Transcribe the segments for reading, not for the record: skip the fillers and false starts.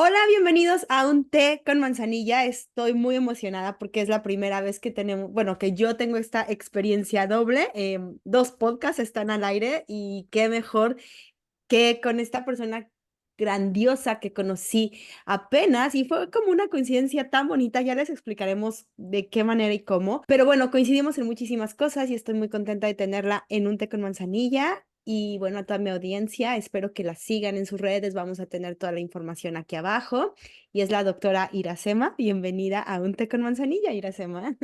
Hola, bienvenidos a un té con manzanilla. Estoy muy emocionada porque es la primera vez que tenemos, bueno, que yo tengo esta experiencia doble. Dos podcasts están al aire y qué mejor que con esta persona grandiosa que conocí apenas y fue como una coincidencia tan bonita. Ya les explicaremos de qué manera y cómo. Pero bueno, coincidimos en muchísimas cosas y estoy muy contenta de tenerla en un té con manzanilla. Y bueno, a toda mi audiencia, espero que la sigan en sus redes. Vamos a tener toda la información aquí abajo. Y es la doctora Iracema. Bienvenida a un té con manzanilla, Iracema.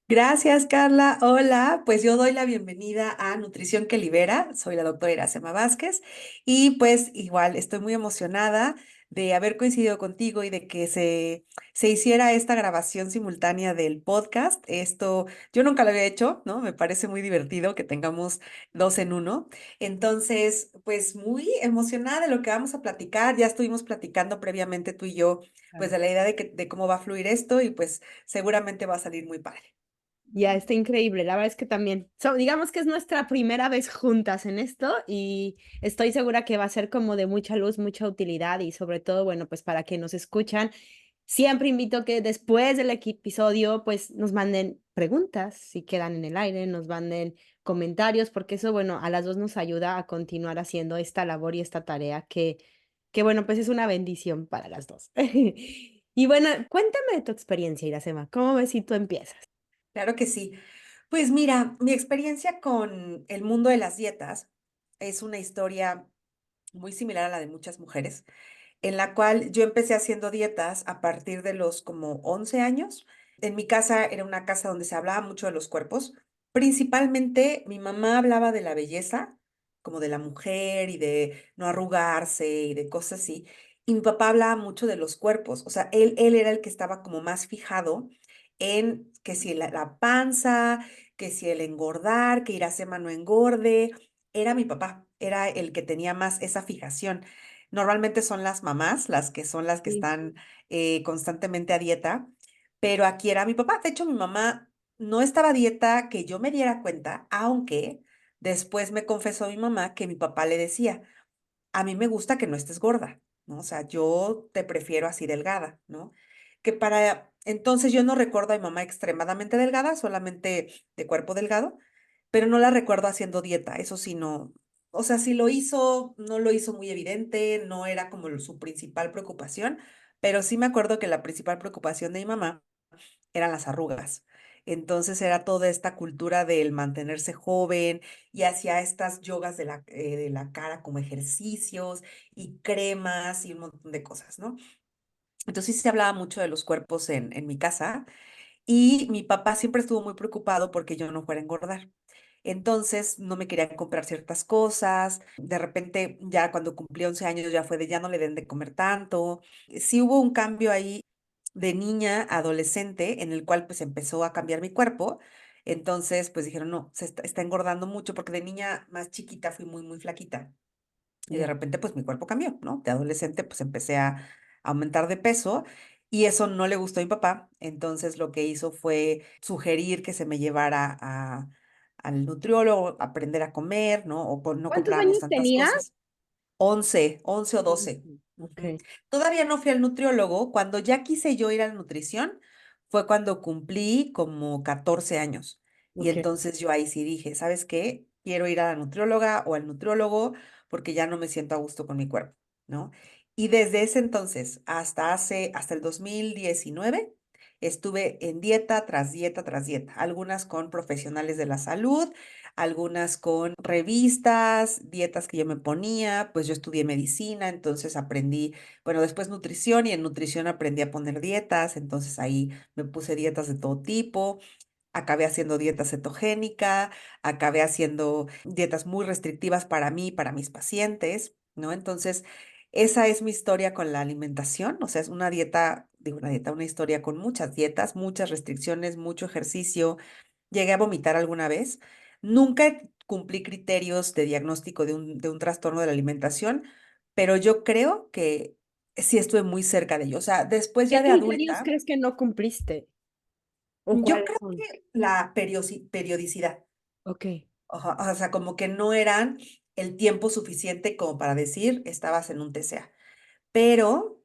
Gracias, Carla. Hola, pues yo doy la bienvenida a Nutrición que Libera. Soy la doctora Iracema Vázquez y pues igual estoy muy emocionada de haber coincidido contigo y de que se hiciera esta grabación simultánea del podcast. Esto yo nunca lo había hecho, ¿no? Me parece muy divertido que tengamos dos en uno. Entonces, pues muy emocionada de lo que vamos a platicar. Ya estuvimos platicando previamente tú y yo, pues Claro. de la idea de cómo va a fluir esto y pues seguramente va a salir muy padre. Ya está increíble. La verdad es que también, digamos que es nuestra primera vez juntas en esto y estoy segura que va a ser como de mucha luz, mucha utilidad y sobre todo, bueno, pues para que nos escuchan, siempre invito que después del episodio, pues nos manden preguntas, si quedan en el aire, nos manden comentarios, porque eso, bueno, a las dos nos ayuda a continuar haciendo esta labor y esta tarea que bueno, pues es una bendición para las dos. Y bueno, cuéntame de tu experiencia, Iracema. ¿Cómo ves si tú empiezas? Claro que sí. Pues mira, mi experiencia con el mundo de las dietas es una historia muy similar a la de muchas mujeres, en la cual yo empecé haciendo dietas a partir de los como 11 años. En mi casa era una casa donde se hablaba mucho de los cuerpos. Principalmente mi mamá hablaba de la belleza, como de la mujer y de no arrugarse y de cosas así. Y mi papá hablaba mucho de los cuerpos. O sea, él era el que estaba como más fijado en que si la panza, que si el engordar, que Iracema no engorde. Era mi papá, era el que tenía más esa fijación. Normalmente son las mamás las que son las que Sí. están constantemente a dieta, pero aquí era mi papá. De hecho, mi mamá no estaba a dieta que yo me diera cuenta, aunque después me confesó mi mamá que mi papá le decía, a mí me gusta que no estés gorda, ¿no? O sea, yo te prefiero así delgada, ¿no? Que para entonces yo no recuerdo a mi mamá extremadamente delgada, solamente de cuerpo delgado, pero no la recuerdo haciendo dieta, eso sí no, o sea, si lo hizo, no lo hizo muy evidente, no era como su principal preocupación, pero sí me acuerdo que la principal preocupación de mi mamá eran las arrugas. Entonces era toda esta cultura del mantenerse joven y hacía estas yogas de la cara como ejercicios y cremas y un montón de cosas, ¿no? Entonces sí se hablaba mucho de los cuerpos en mi casa y mi papá siempre estuvo muy preocupado porque yo no fuera a engordar. Entonces no me querían comprar ciertas cosas. De repente, ya cuando cumplí 11 años, ya fue de ya no le den de comer tanto. Sí hubo un cambio ahí de niña a adolescente en el cual pues empezó a cambiar mi cuerpo. Entonces, pues dijeron, no, está engordando mucho porque de niña más chiquita fui muy, muy flaquita. Y de Ya. repente, pues mi cuerpo cambió, ¿no? De adolescente, pues empecé a aumentar de peso y eso no le gustó a mi papá. Entonces, lo que hizo fue sugerir que se me llevara al nutriólogo, aprender a comer, ¿no? O no ¿Cuántos comprarnos años tantas tenías? cosas. 11 o 12. Ok, Ujú. Todavía no fui al nutriólogo. Cuando ya quise yo ir a la nutrición, fue cuando cumplí como 14 años. Y ok. entonces yo ahí sí dije, ¿sabes qué? Quiero ir a la nutrióloga o al nutriólogo porque ya no me siento a gusto con mi cuerpo, ¿no? Y desde ese entonces hasta el 2019, estuve en dieta tras dieta tras dieta, algunas con profesionales de la salud, algunas con revistas, dietas que yo me ponía, pues yo estudié medicina, entonces aprendí, bueno, después nutrición y en nutrición aprendí a poner dietas, entonces ahí me puse dietas de todo tipo, acabé haciendo dieta cetogénica, acabé haciendo dietas muy restrictivas para mí, para mis pacientes, ¿no? Entonces, esa es mi historia con la alimentación, o sea, es una dieta, digo una dieta, una historia con muchas dietas, muchas restricciones, mucho ejercicio. Llegué a vomitar alguna vez. Nunca cumplí criterios de diagnóstico de un trastorno de la alimentación, pero yo creo que sí estuve muy cerca de ello. O sea, después ¿Qué ya de criterios adulta, crees que no cumpliste? ¿O yo cuáles creo son? que la periodicidad, Ok, ajá, o sea, como que no eran el tiempo suficiente como para decir estabas en un TCA. Pero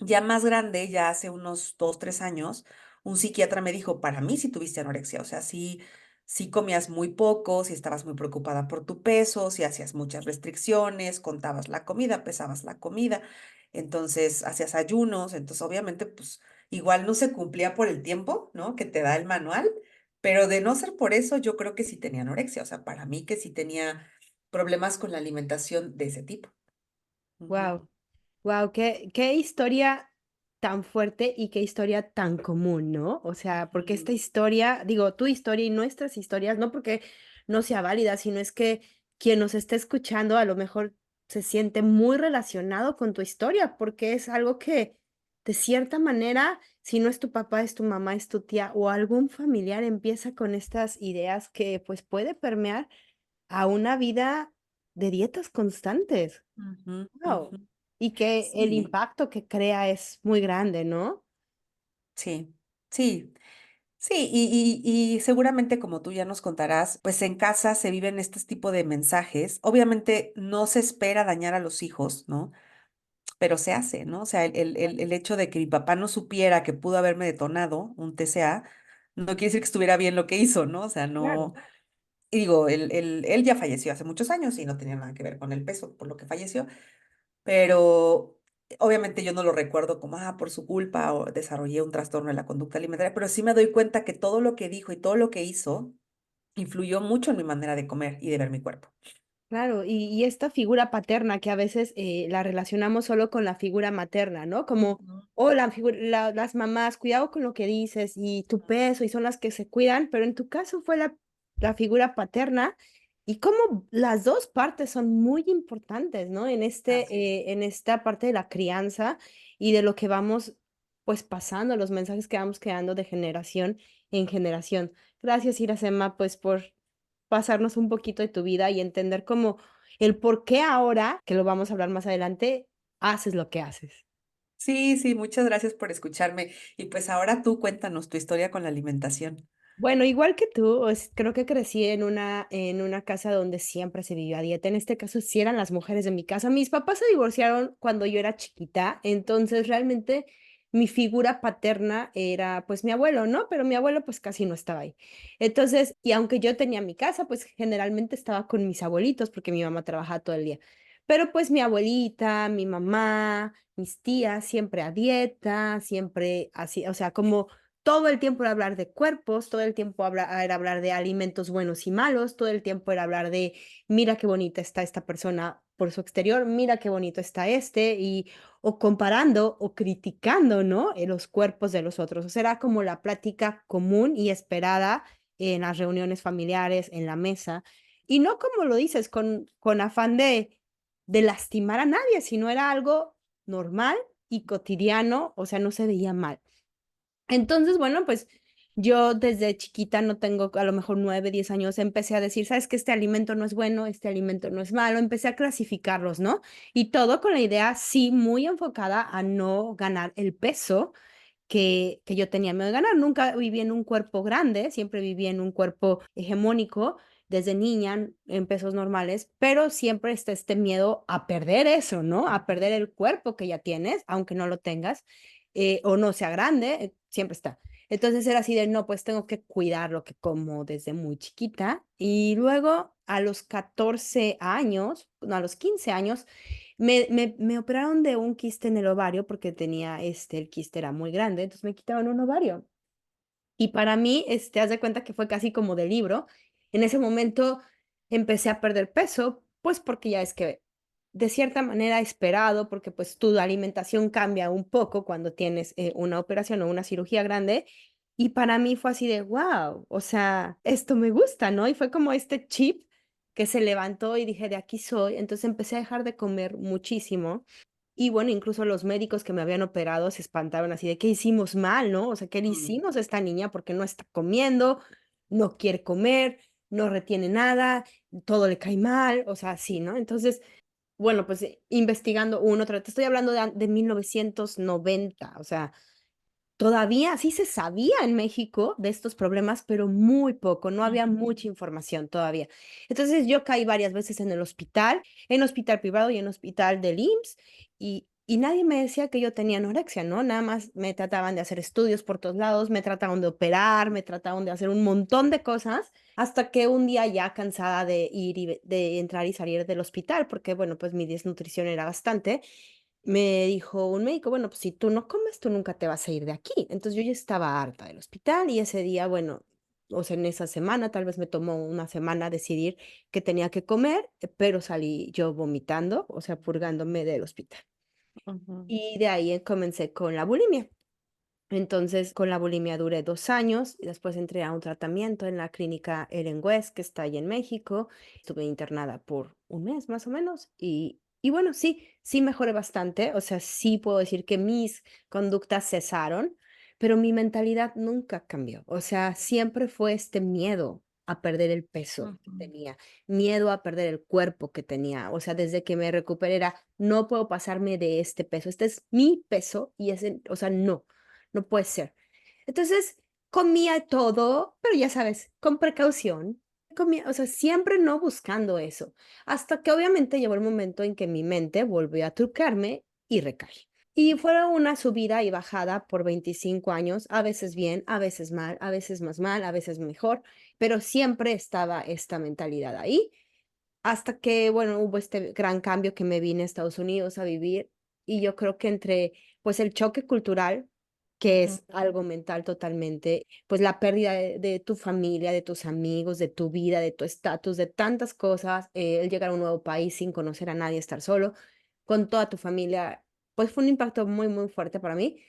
Ya más grande, ya hace unos 2, 3 años, un psiquiatra me dijo, para mí sí tuviste anorexia, o sea, sí comías muy poco, si estabas muy preocupada por tu peso, si hacías muchas restricciones, contabas la comida, pesabas la comida, entonces hacías ayunos, entonces obviamente pues igual no se cumplía por el tiempo, ¿no? Que te da el manual, pero de no ser por eso, yo creo que sí tenía anorexia, o sea, para mí que sí tenía problemas con la alimentación de ese tipo. Ujú, Wow. Wow, qué historia tan fuerte y qué historia tan común, ¿no? O sea, porque esta ujú, historia, digo, tu historia y nuestras historias, no porque no sea válida, sino es que quien nos esté escuchando a lo mejor se siente muy relacionado con tu historia, porque es algo que, de cierta manera, si no es tu papá, es tu mamá, es tu tía o algún familiar, empieza con estas ideas que pues puede permear a una vida de dietas constantes. ujú, Wow. ujú. Y que el Sí, impacto que crea es muy grande, ¿no? sí, sí, sí, y seguramente como tú ya nos contarás, pues en casa se viven este tipo de mensajes. Obviamente no se espera dañar a los hijos, ¿no? Pero se hace, ¿no? O sea, el hecho de que mi papá no supiera que pudo haberme detonado un TCA, no quiere decir que estuviera bien lo que hizo, ¿no? O sea, Claro. no, y digo, él ya falleció hace muchos años y no tenía nada que ver con el peso por lo que falleció, pero obviamente yo no lo recuerdo como, por su culpa o desarrollé un trastorno de la conducta alimentaria, pero sí me doy cuenta que todo lo que dijo y todo lo que hizo influyó mucho en mi manera de comer y de ver mi cuerpo. Claro, y esta figura paterna que a veces la relacionamos solo con la figura materna, ¿no? Como, Ujú, oh, las mamás, cuidado con lo que dices y tu peso, y son las que se cuidan, pero en tu caso fue la figura paterna y como las dos partes son muy importantes, ¿no? así es. En esta parte de la crianza y de lo que vamos pues pasando, los mensajes que vamos creando de generación en generación. Gracias, Iracema, pues por pasarnos un poquito de tu vida y entender como el por qué ahora, que lo vamos a hablar más adelante, haces lo que haces. Sí, sí, muchas gracias por escucharme. Y pues ahora tú cuéntanos tu historia con la alimentación. Bueno, igual que tú, creo que crecí en una casa donde siempre se vivió a dieta. En este caso, sí eran las mujeres de mi casa. Mis papás se divorciaron cuando yo era chiquita, entonces realmente mi figura paterna era pues mi abuelo, ¿no? Pero mi abuelo pues casi no estaba ahí. Entonces, y aunque yo tenía mi casa, pues generalmente estaba con mis abuelitos porque mi mamá trabajaba todo el día. Pero pues mi abuelita, mi mamá, mis tías, siempre a dieta, siempre así, o sea, como todo el tiempo era hablar de cuerpos, todo el tiempo era hablar de alimentos buenos y malos, todo el tiempo era hablar de, mira qué bonita está esta persona por su exterior, mira qué bonito está este, y o comparando o criticando, ¿no? Los cuerpos de los otros. O sea, era como la plática común y esperada en las reuniones familiares, en la mesa, y no como lo dices, con afán de lastimar a nadie, sino era algo normal y cotidiano, o sea, no se veía mal. Entonces, bueno, pues yo desde chiquita, no tengo a lo mejor 9, 10 años, empecé a decir, sabes que este alimento no es bueno, este alimento no es malo, empecé a clasificarlos, ¿no? Y todo con la idea, sí, muy enfocada a no ganar el peso que yo tenía miedo de ganar. Nunca viví en un cuerpo grande, siempre viví en un cuerpo hegemónico desde niña, en pesos normales, pero siempre está este miedo a perder eso, ¿no? A perder el cuerpo que ya tienes, aunque no lo tengas, o no sea grande, siempre está. Entonces era así de, no, pues tengo que cuidar lo que como desde muy chiquita. Y luego a los 14 años, no, a los 15 años, me operaron de un quiste en el ovario porque tenía, el quiste era muy grande, entonces me quitaron un ovario. Y para mí, haz de cuenta que fue casi como de libro. En ese momento empecé a perder peso, pues porque ya es que de cierta manera esperado, porque pues tu alimentación cambia un poco cuando tienes una operación o una cirugía grande. Y para mí fue así de, wow, o sea, esto me gusta, ¿no? Y fue como este chip que se levantó y dije, de aquí soy. Entonces empecé a dejar de comer muchísimo. Y bueno, incluso los médicos que me habían operado se espantaron así de qué hicimos mal, ¿no? O sea, ¿qué le Mm, hicimos a esta niña? Porque no está comiendo, no quiere comer, no retiene nada, todo le cae mal, o sea, sí, ¿no? Entonces, bueno, pues investigando uno, otro, te estoy hablando de 1990, o sea, todavía sí se sabía en México de estos problemas, pero muy poco, no había ujú, mucha información todavía. Entonces yo caí varias veces en el hospital, en hospital privado y en hospital del IMSS, y nadie me decía que yo tenía anorexia, ¿no? Nada más me trataban de hacer estudios por todos lados, me trataban de operar, me trataban de hacer un montón de cosas, hasta que un día ya cansada de ir y de entrar y salir del hospital, porque bueno, pues mi desnutrición era bastante, me dijo un médico, bueno, pues si tú no comes, tú nunca te vas a ir de aquí. Entonces yo ya estaba harta del hospital y ese día, bueno, o sea, en esa semana, tal vez me tomó una semana decidir que tenía que comer, pero salí yo vomitando, o sea, purgándome del hospital. Ujú, Y de ahí comencé con la bulimia. Entonces, con la bulimia duré 2 años y después entré a un tratamiento en la clínica Ellen West, que está ahí en México. Estuve internada por un mes más o menos y bueno, sí, sí mejoré bastante. O sea, sí puedo decir que mis conductas cesaron, pero mi mentalidad nunca cambió. O sea, siempre fue este miedo a perder el peso que ujú, tenía, miedo a perder el cuerpo que tenía. O sea, desde que me recuperé era, no puedo pasarme de este peso. Este es mi peso y ese, o sea, no. No puede ser. Entonces, comía todo, pero ya sabes, con precaución. Comía, o sea, siempre no buscando eso. Hasta que obviamente llegó el momento en que mi mente volvió a trucarme y recaí. Y fue una subida y bajada por 25 años, a veces bien, a veces mal, a veces más mal, a veces mejor, pero siempre estaba esta mentalidad ahí, hasta que, bueno, hubo este gran cambio que me vine a Estados Unidos a vivir y yo creo que entre, pues, el choque cultural, que ujú, es algo mental totalmente, pues, la pérdida de tu familia, de tus amigos, de tu vida, de tu estatus, de tantas cosas, el llegar a un nuevo país sin conocer a nadie, estar solo con toda tu familia, pues, fue un impacto muy, muy fuerte para mí.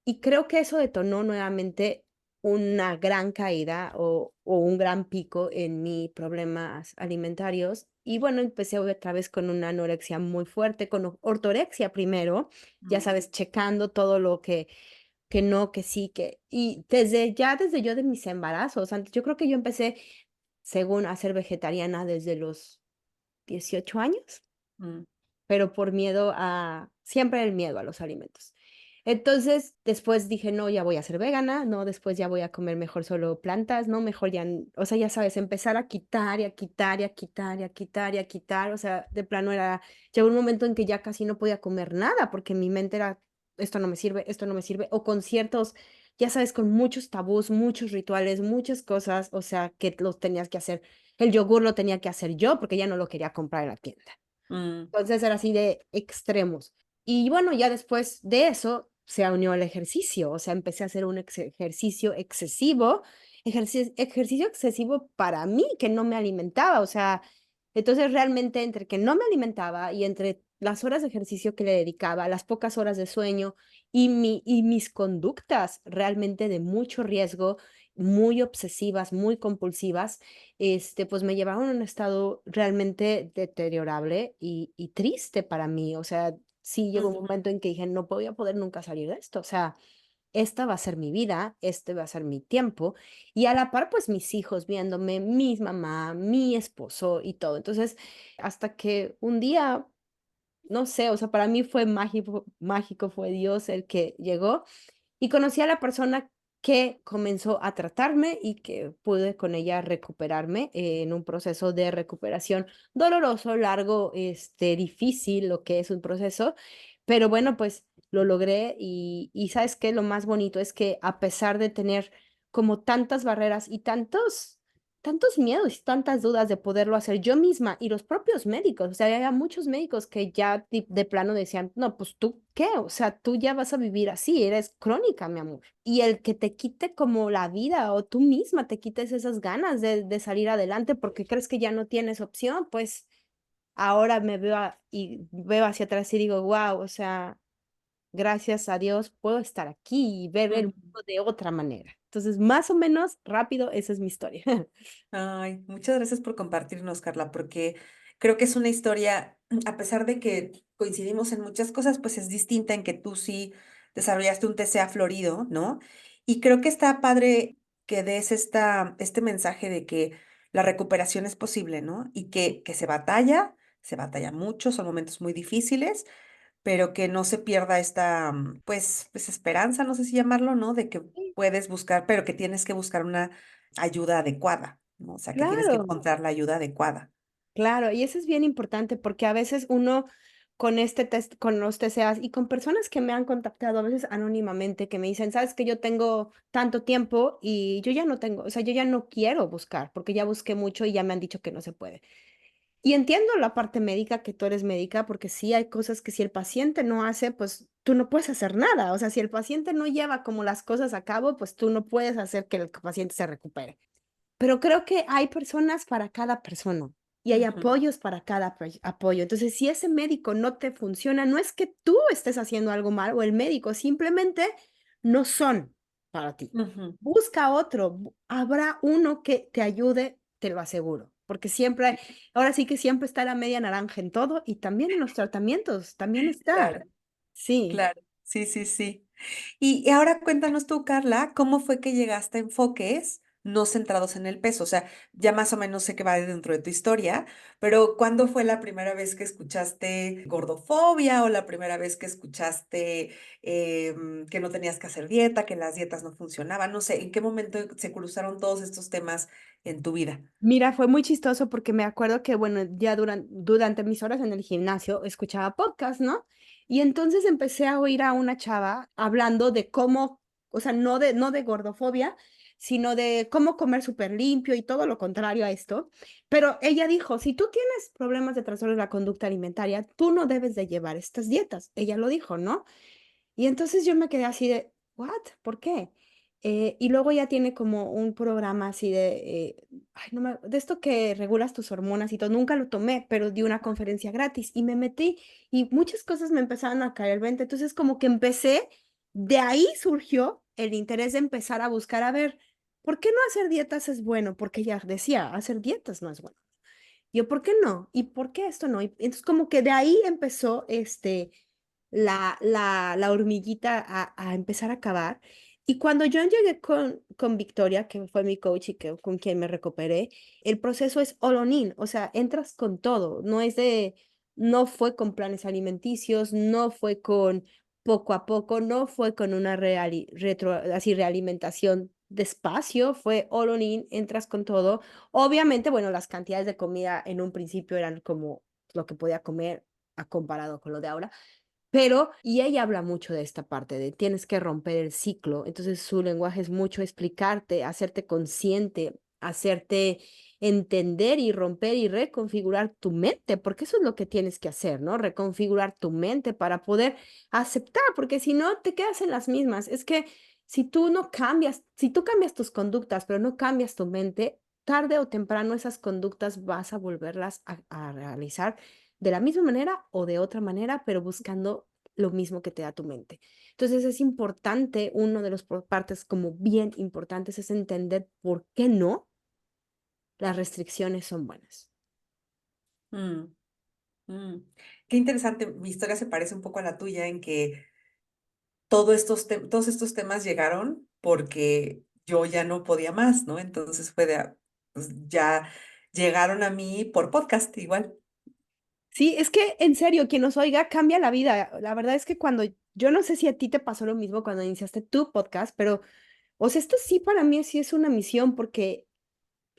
Y creo que eso detonó nuevamente una gran caída o un gran pico en mis problemas alimentarios. Y bueno, empecé otra vez con una anorexia muy fuerte, con ortorexia primero, ya mm, sabes, checando todo lo que no, que sí, que... Y desde yo de mis embarazos, antes, yo creo que yo empecé, según, a ser vegetariana desde los 18 años, mm, pero por miedo a siempre el miedo a los alimentos. Entonces, después dije: "No, ya voy a ser vegana, no, después ya voy a comer mejor solo plantas, no, mejor ya", o sea, ya sabes, empezar a quitar, y a quitar, y a quitar, y a quitar, y a quitar, o sea, de plano era llegó un momento en que ya casi no podía comer nada, porque mi mente era: "Esto no me sirve, esto no me sirve", o con ciertos, ya sabes, con muchos tabús, muchos rituales, muchas cosas, o sea, que los tenías que hacer. El yogur lo tenía que hacer yo, porque ya no lo quería comprar en la tienda. mm, Entonces era así de extremos. Y bueno, ya después de eso se unió el ejercicio, o sea, empecé a hacer un ejercicio excesivo, ejercicio excesivo para mí, que no me alimentaba, o sea, entonces realmente entre que no me alimentaba y entre las horas de ejercicio que le dedicaba, las pocas horas de sueño y mis conductas realmente de mucho riesgo, muy obsesivas, muy compulsivas, pues me llevaron a un estado realmente deteriorable y triste para mí. O sea, sí llegó un ujú, momento en que dije: "No voy a poder nunca salir de esto". O sea, esta va a ser mi vida, este va a ser mi tiempo, y a la par, pues, mis hijos viéndome, mi mamá, mi esposo y todo. Entonces, hasta que un día, no sé, o sea, para mí fue mágico, fue Dios el que llegó y conocí a la persona que comenzó a tratarme y que pude con ella recuperarme en un proceso de recuperación doloroso, largo, difícil, lo que es un proceso, pero bueno, pues lo logré y ¿sabes qué? Lo más bonito es que a pesar de tener como tantas barreras y tantos miedos y tantas dudas de poderlo hacer yo misma y los propios médicos, o sea, había muchos médicos que ya de plano decían: "No, pues, ¿tú qué? O sea, tú ya vas a vivir así, eres crónica, mi amor". Y el que te quite como la vida o tú misma te quites esas ganas de salir adelante porque crees que ya no tienes opción, pues, ahora me veo y veo hacia atrás y digo: "Guau, o sea, gracias a Dios puedo estar aquí y ver el ujú. mundo de otra manera". Entonces, más o menos rápido, esa es mi historia. Ay, muchas gracias por compartirnos, Carla, porque creo que es una historia, a pesar de que coincidimos en muchas cosas, pues es distinta en que tú sí desarrollaste un TCA florido, ¿no? Y creo que está padre que des este mensaje de que la recuperación es posible, ¿no? Y que se batalla mucho, son momentos muy difíciles, pero que no se pierda esta, pues esperanza, no sé si llamarlo, ¿no? De que Sí, puedes buscar, pero que tienes que buscar una ayuda adecuada, ¿no? O sea, que tienes que claro. encontrar la ayuda adecuada. Claro, y eso es bien importante porque a veces uno, con este test, con los TCAs y con personas que me han contactado a veces anónimamente, que me dicen, sabes que yo tengo tanto tiempo y yo ya no tengo, o sea, yo ya no quiero buscar porque ya busqué mucho y ya me han dicho que no se puede. Y entiendo la parte médica, que tú eres médica, porque sí hay cosas que si el paciente no hace, pues tú no puedes hacer nada. O sea, si el paciente no lleva como las cosas a cabo, pues tú no puedes hacer que el paciente se recupere. Pero creo que hay personas para cada persona y hay Ujú, apoyos para cada apoyo. Entonces, si ese médico no te funciona, no es que tú estés haciendo algo mal o el médico, simplemente no son para ti. ujú. Busca otro, habrá uno que te ayude, te lo aseguro, porque siempre, ahora sí que siempre está la media naranja en todo y también en los tratamientos, también está. Claro, Sí. claro. Sí, sí, sí. Y ahora cuéntanos tú, Carla, ¿cómo fue que llegaste a enfoques no centrados en el peso? O sea, ya más o menos sé que va dentro de tu historia, pero ¿cuándo fue la primera vez que escuchaste gordofobia o la primera vez que escuchaste que no tenías que hacer dieta, que las dietas no funcionaban? No sé, ¿en qué momento se cruzaron todos estos temas en tu vida? Mira, fue muy chistoso porque me acuerdo que, bueno, ya durante mis horas en el gimnasio escuchaba podcast, ¿no? Y entonces empecé a oír a una chava hablando de cómo, o sea, no de gordofobia, sino de cómo comer súper limpio y todo lo contrario a esto. Pero ella dijo, si tú tienes problemas de trastorno de la conducta alimentaria, tú no debes de llevar estas dietas. Ella lo dijo, ¿no? Y entonces yo me quedé así de, ¿what? ¿Por qué? Y luego ya tiene como un programa así ay, de esto que regulas tus hormonas y todo. Nunca lo tomé, pero di una conferencia gratis y me metí y muchas cosas me empezaron a caer el 20. Entonces como que empecé, de ahí surgió el interés de empezar a buscar, a ver, ¿por qué no hacer dietas es bueno? Porque ella decía, hacer dietas no es bueno. Yo, ¿por qué no? ¿Y por qué esto no? Y entonces como que de ahí empezó la hormiguita a empezar a cavar. Y cuando yo llegué con Victoria, que fue mi coach y que, con quien me recuperé, el proceso es all on in, o sea, entras con todo, no fue con planes alimenticios, no fue con poco a poco, no fue con una así realimentación despacio, fue all on in, entras con todo. Obviamente, bueno, las cantidades de comida en un principio eran como lo que podía comer a comparado con lo de ahora, pero, y ella habla mucho de esta parte de tienes que romper el ciclo, entonces su lenguaje es mucho explicarte, hacerte consciente, hacerte entender y romper y reconfigurar tu mente, porque eso es lo que tienes que hacer, ¿no? Reconfigurar tu mente para poder aceptar, porque si no te quedas en las mismas. Es que si tú no cambias, si tú cambias tus conductas, pero no cambias tu mente, tarde o temprano esas conductas vas a volverlas a realizar de la misma manera o de otra manera, pero buscando lo mismo que te da tu mente. Entonces es importante, uno de los partes como bien importantes es entender por qué no las restricciones son buenas. Mm, mm. Qué interesante. Mi historia se parece un poco a la tuya en que todos estos temas llegaron porque yo ya no podía más, ¿no? Entonces pues ya llegaron a mí por podcast igual. Sí, es que en serio, quien nos oiga cambia la vida. La verdad es que cuando, yo no sé si a ti te pasó lo mismo cuando iniciaste tu podcast, pero, o sea, esto sí para mí sí es una misión porque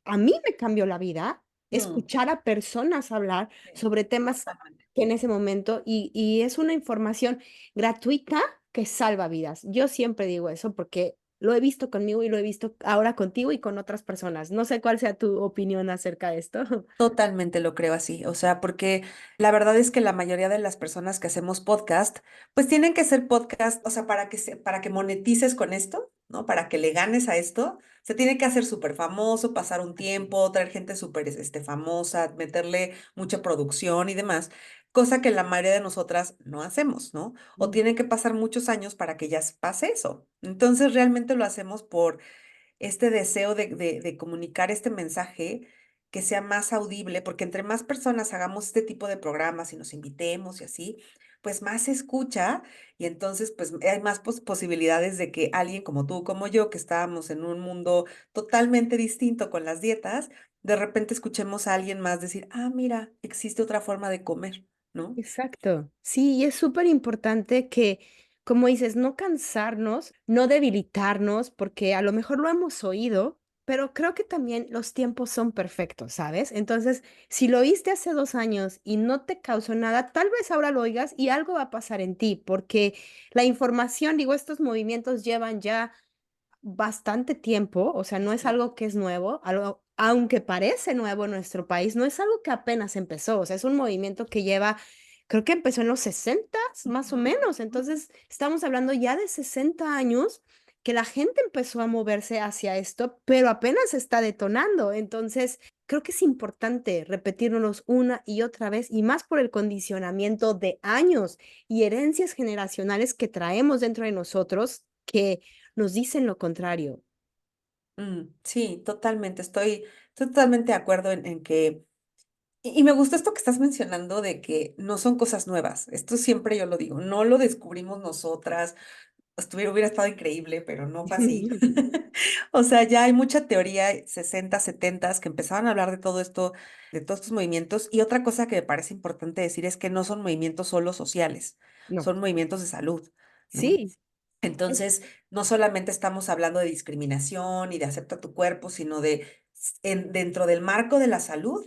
a mí me cambió la vida Mm, escuchar a personas hablar sí, sobre temas totalmente. que en ese momento, y es una información gratuita que salva vidas. Yo siempre digo eso porque lo he visto conmigo y lo he visto ahora contigo y con otras personas. No sé cuál sea tu opinión acerca de esto. Totalmente lo creo así, o sea, porque la verdad es que la mayoría de las personas que hacemos podcast, pues tienen que ser podcast, o sea, para que monetices con esto, ¿no? Para que le ganes a esto, se tiene que hacer súper famoso, pasar un tiempo, traer gente súper famosa, meterle mucha producción y demás, cosa que la mayoría de nosotras no hacemos, ¿no? O Mm. tienen que pasar muchos años para que ya pase eso. Entonces, realmente lo hacemos por este deseo de comunicar este mensaje que sea más audible, porque entre más personas hagamos este tipo de programas y nos invitemos y así, pues más se escucha y entonces pues hay más posibilidades de que alguien como tú, como yo, que estábamos en un mundo totalmente distinto con las dietas, de repente escuchemos a alguien más decir, ah, mira, existe otra forma de comer, ¿no? Exacto. Sí, y es súper importante que, como dices, no cansarnos, no debilitarnos, porque a lo mejor lo hemos oído, pero creo que también los tiempos son perfectos, ¿sabes? Entonces, si lo oíste hace 2 años y no te causó nada, tal vez ahora lo oigas y algo va a pasar en ti, porque la información, digo, estos movimientos llevan ya bastante tiempo, o sea, no es Sí. algo que es nuevo, algo, aunque parece nuevo en nuestro país, no es algo que apenas empezó, o sea, es un movimiento que lleva, creo que empezó en los 60 más o Ujú, menos, ujú. entonces estamos hablando ya de 60 años que la gente empezó a moverse hacia esto, pero apenas está detonando, entonces creo que es importante repetirnos una y otra vez, y más por el condicionamiento de años y herencias generacionales que traemos dentro de nosotros, que nos dicen lo contrario. Sí, totalmente. Estoy totalmente de acuerdo en que, y me gusta esto que estás mencionando de que no son cosas nuevas. Esto siempre yo lo digo, no lo descubrimos nosotras. Hubiera estado increíble, pero no fue así. O sea, ya hay mucha teoría, 60, 70, que empezaban a hablar de todo esto, de todos estos movimientos. Y otra cosa que me parece importante decir es que no son movimientos solo sociales, No, son movimientos de salud, ¿no? sí, es- Entonces, no solamente estamos hablando de discriminación y de acepta tu cuerpo, sino de dentro del marco de la salud,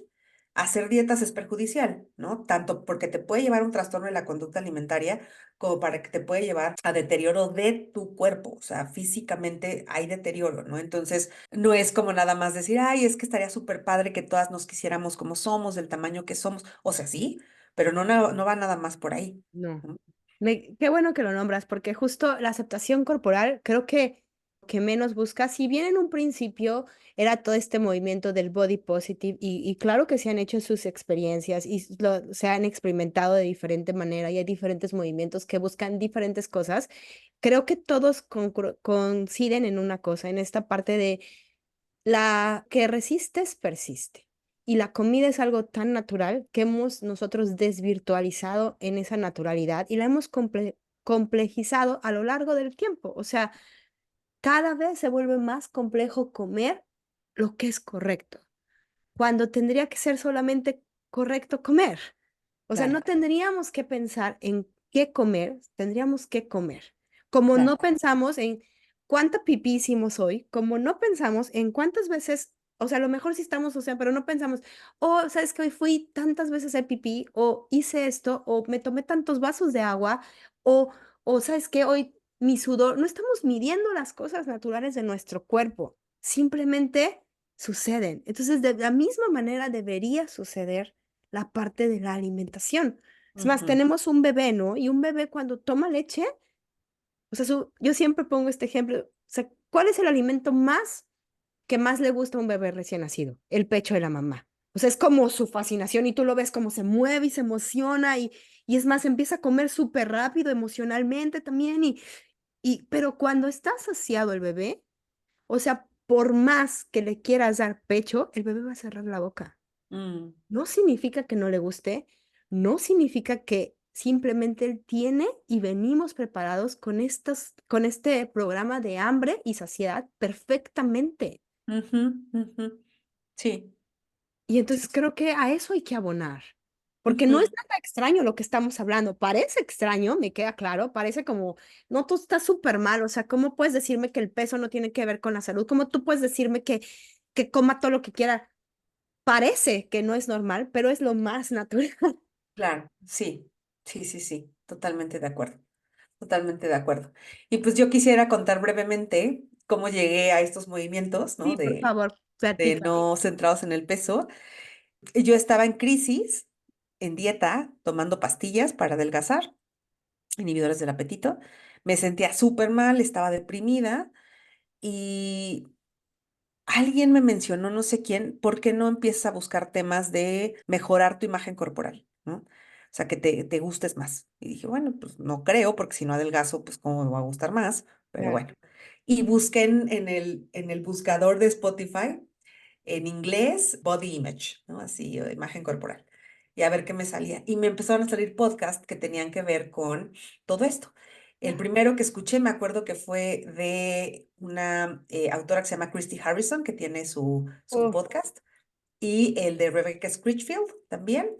hacer dietas es perjudicial, ¿no? Tanto porque te puede llevar a un trastorno de la conducta alimentaria, como para que te puede llevar a deterioro de tu cuerpo. O sea, físicamente hay deterioro, ¿no? Entonces, no es como nada más decir, ay, es que estaría súper padre que todas nos quisiéramos como somos, del tamaño que somos. O sea, sí, pero no va nada más por ahí. no. ¿No? Qué bueno que lo nombras, porque justo la aceptación corporal creo que menos busca, si bien en un principio era todo este movimiento del body positive, y claro que se han hecho sus experiencias y se han experimentado de diferente manera y hay diferentes movimientos que buscan diferentes cosas, creo que todos coinciden en una cosa, en esta parte de la que resistes persiste. Y la comida es algo tan natural que hemos nosotros desvirtualizado en esa naturalidad y la hemos complejizado a lo largo del tiempo. O sea, cada vez se vuelve más complejo comer lo que es correcto, cuando tendría que ser solamente correcto comer. O sea, no Claro, tendríamos que pensar en qué comer, tendríamos que comer. Como claro. no pensamos en cuánta pipí hicimos hoy, como no pensamos en cuántas veces, o sea, a lo mejor sí estamos, o sea, pero no pensamos, oh, sabes que hoy fui tantas veces a pipí, o hice esto, o me tomé tantos vasos de agua, o, o sabes que hoy mi sudor, no estamos midiendo las cosas naturales de nuestro cuerpo, simplemente suceden. Entonces, de la misma manera debería suceder la parte de la alimentación. Es más, Ujú, tenemos un bebé, ¿no? Y un bebé cuando toma leche, o sea, yo siempre pongo este ejemplo, o sea, ¿cuál es el alimento más que más le gusta a un bebé recién nacido? El pecho de la mamá. O sea, es como su fascinación y tú lo ves como se mueve y se emociona y es más, empieza a comer súper rápido emocionalmente también pero cuando está saciado el bebé, o sea, por más que le quieras dar pecho, el bebé va a cerrar la boca. mm, No significa que no le guste, no significa que simplemente él tiene y venimos preparados con este programa de hambre y saciedad perfectamente. ujú, ujú. Sí, Y sí, entonces creo que a eso hay que abonar, porque no es ujú, nada extraño lo que estamos hablando. Parece extraño, me queda claro, parece como, no, tú estás súper mal, o sea, ¿cómo puedes decirme que el peso no tiene que ver con la salud? ¿Cómo tú puedes decirme que coma todo lo que quiera? Parece que no es normal, pero es lo más natural. claro, sí, sí, sí, sí, totalmente de acuerdo, totalmente de acuerdo. Y pues yo quisiera contar brevemente cómo llegué a estos movimientos, ¿no? Sí, por favor, De platícame. no centrados en el peso. Yo estaba en crisis, en dieta, tomando pastillas para adelgazar, inhibidores del apetito. Me sentía súper mal, estaba deprimida y alguien me mencionó, no sé quién, ¿por qué no empiezas a buscar temas de mejorar tu imagen corporal? ¿No? O sea, que te gustes más. Y dije, bueno, pues no creo, porque si no adelgazo, pues cómo me va a gustar más, pero Claro. bueno. Y busqué en el buscador de Spotify, en inglés, body image, ¿no? Así, o imagen corporal. Y a ver qué me salía. Y me empezaron a salir podcasts que tenían que ver con todo esto. El primero que escuché, me acuerdo que fue de una autora que se llama Christy Harrison, que tiene su Oh, podcast, y el de Rebecca Scritchfield también,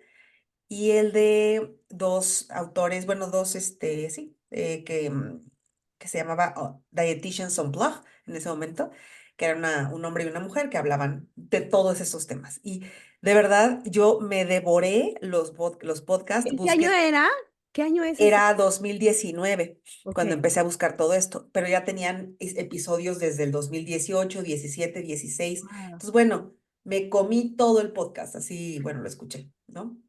y el de dos autores, bueno, dos, sí, que se llamaba Dietitians Unplugged en ese momento, que era un hombre y una mujer que hablaban de todos esos temas. Y de verdad, yo me devoré los podcasts, ¿Qué año busqué, era? ¿Qué año es ese? era 2019 Ok. cuando empecé a buscar todo esto, pero ya tenían episodios desde el 2018, 17, 16. Wow. Entonces, bueno, me comí todo el podcast, así, bueno, lo escuché, ¿no?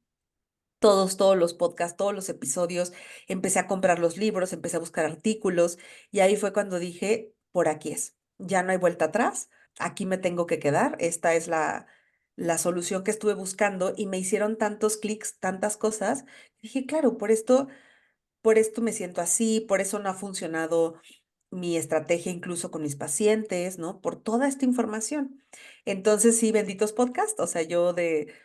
Todos los podcasts, todos los episodios, empecé a comprar los libros, empecé a buscar artículos y ahí fue cuando dije, por aquí es, ya no hay vuelta atrás, aquí me tengo que quedar, esta es la solución que estuve buscando y me hicieron tantos clics, tantas cosas, dije, claro, por esto me siento así, por eso no ha funcionado mi estrategia incluso con mis pacientes, ¿no? Por toda esta información. Entonces, sí, benditos podcasts, o sea, yo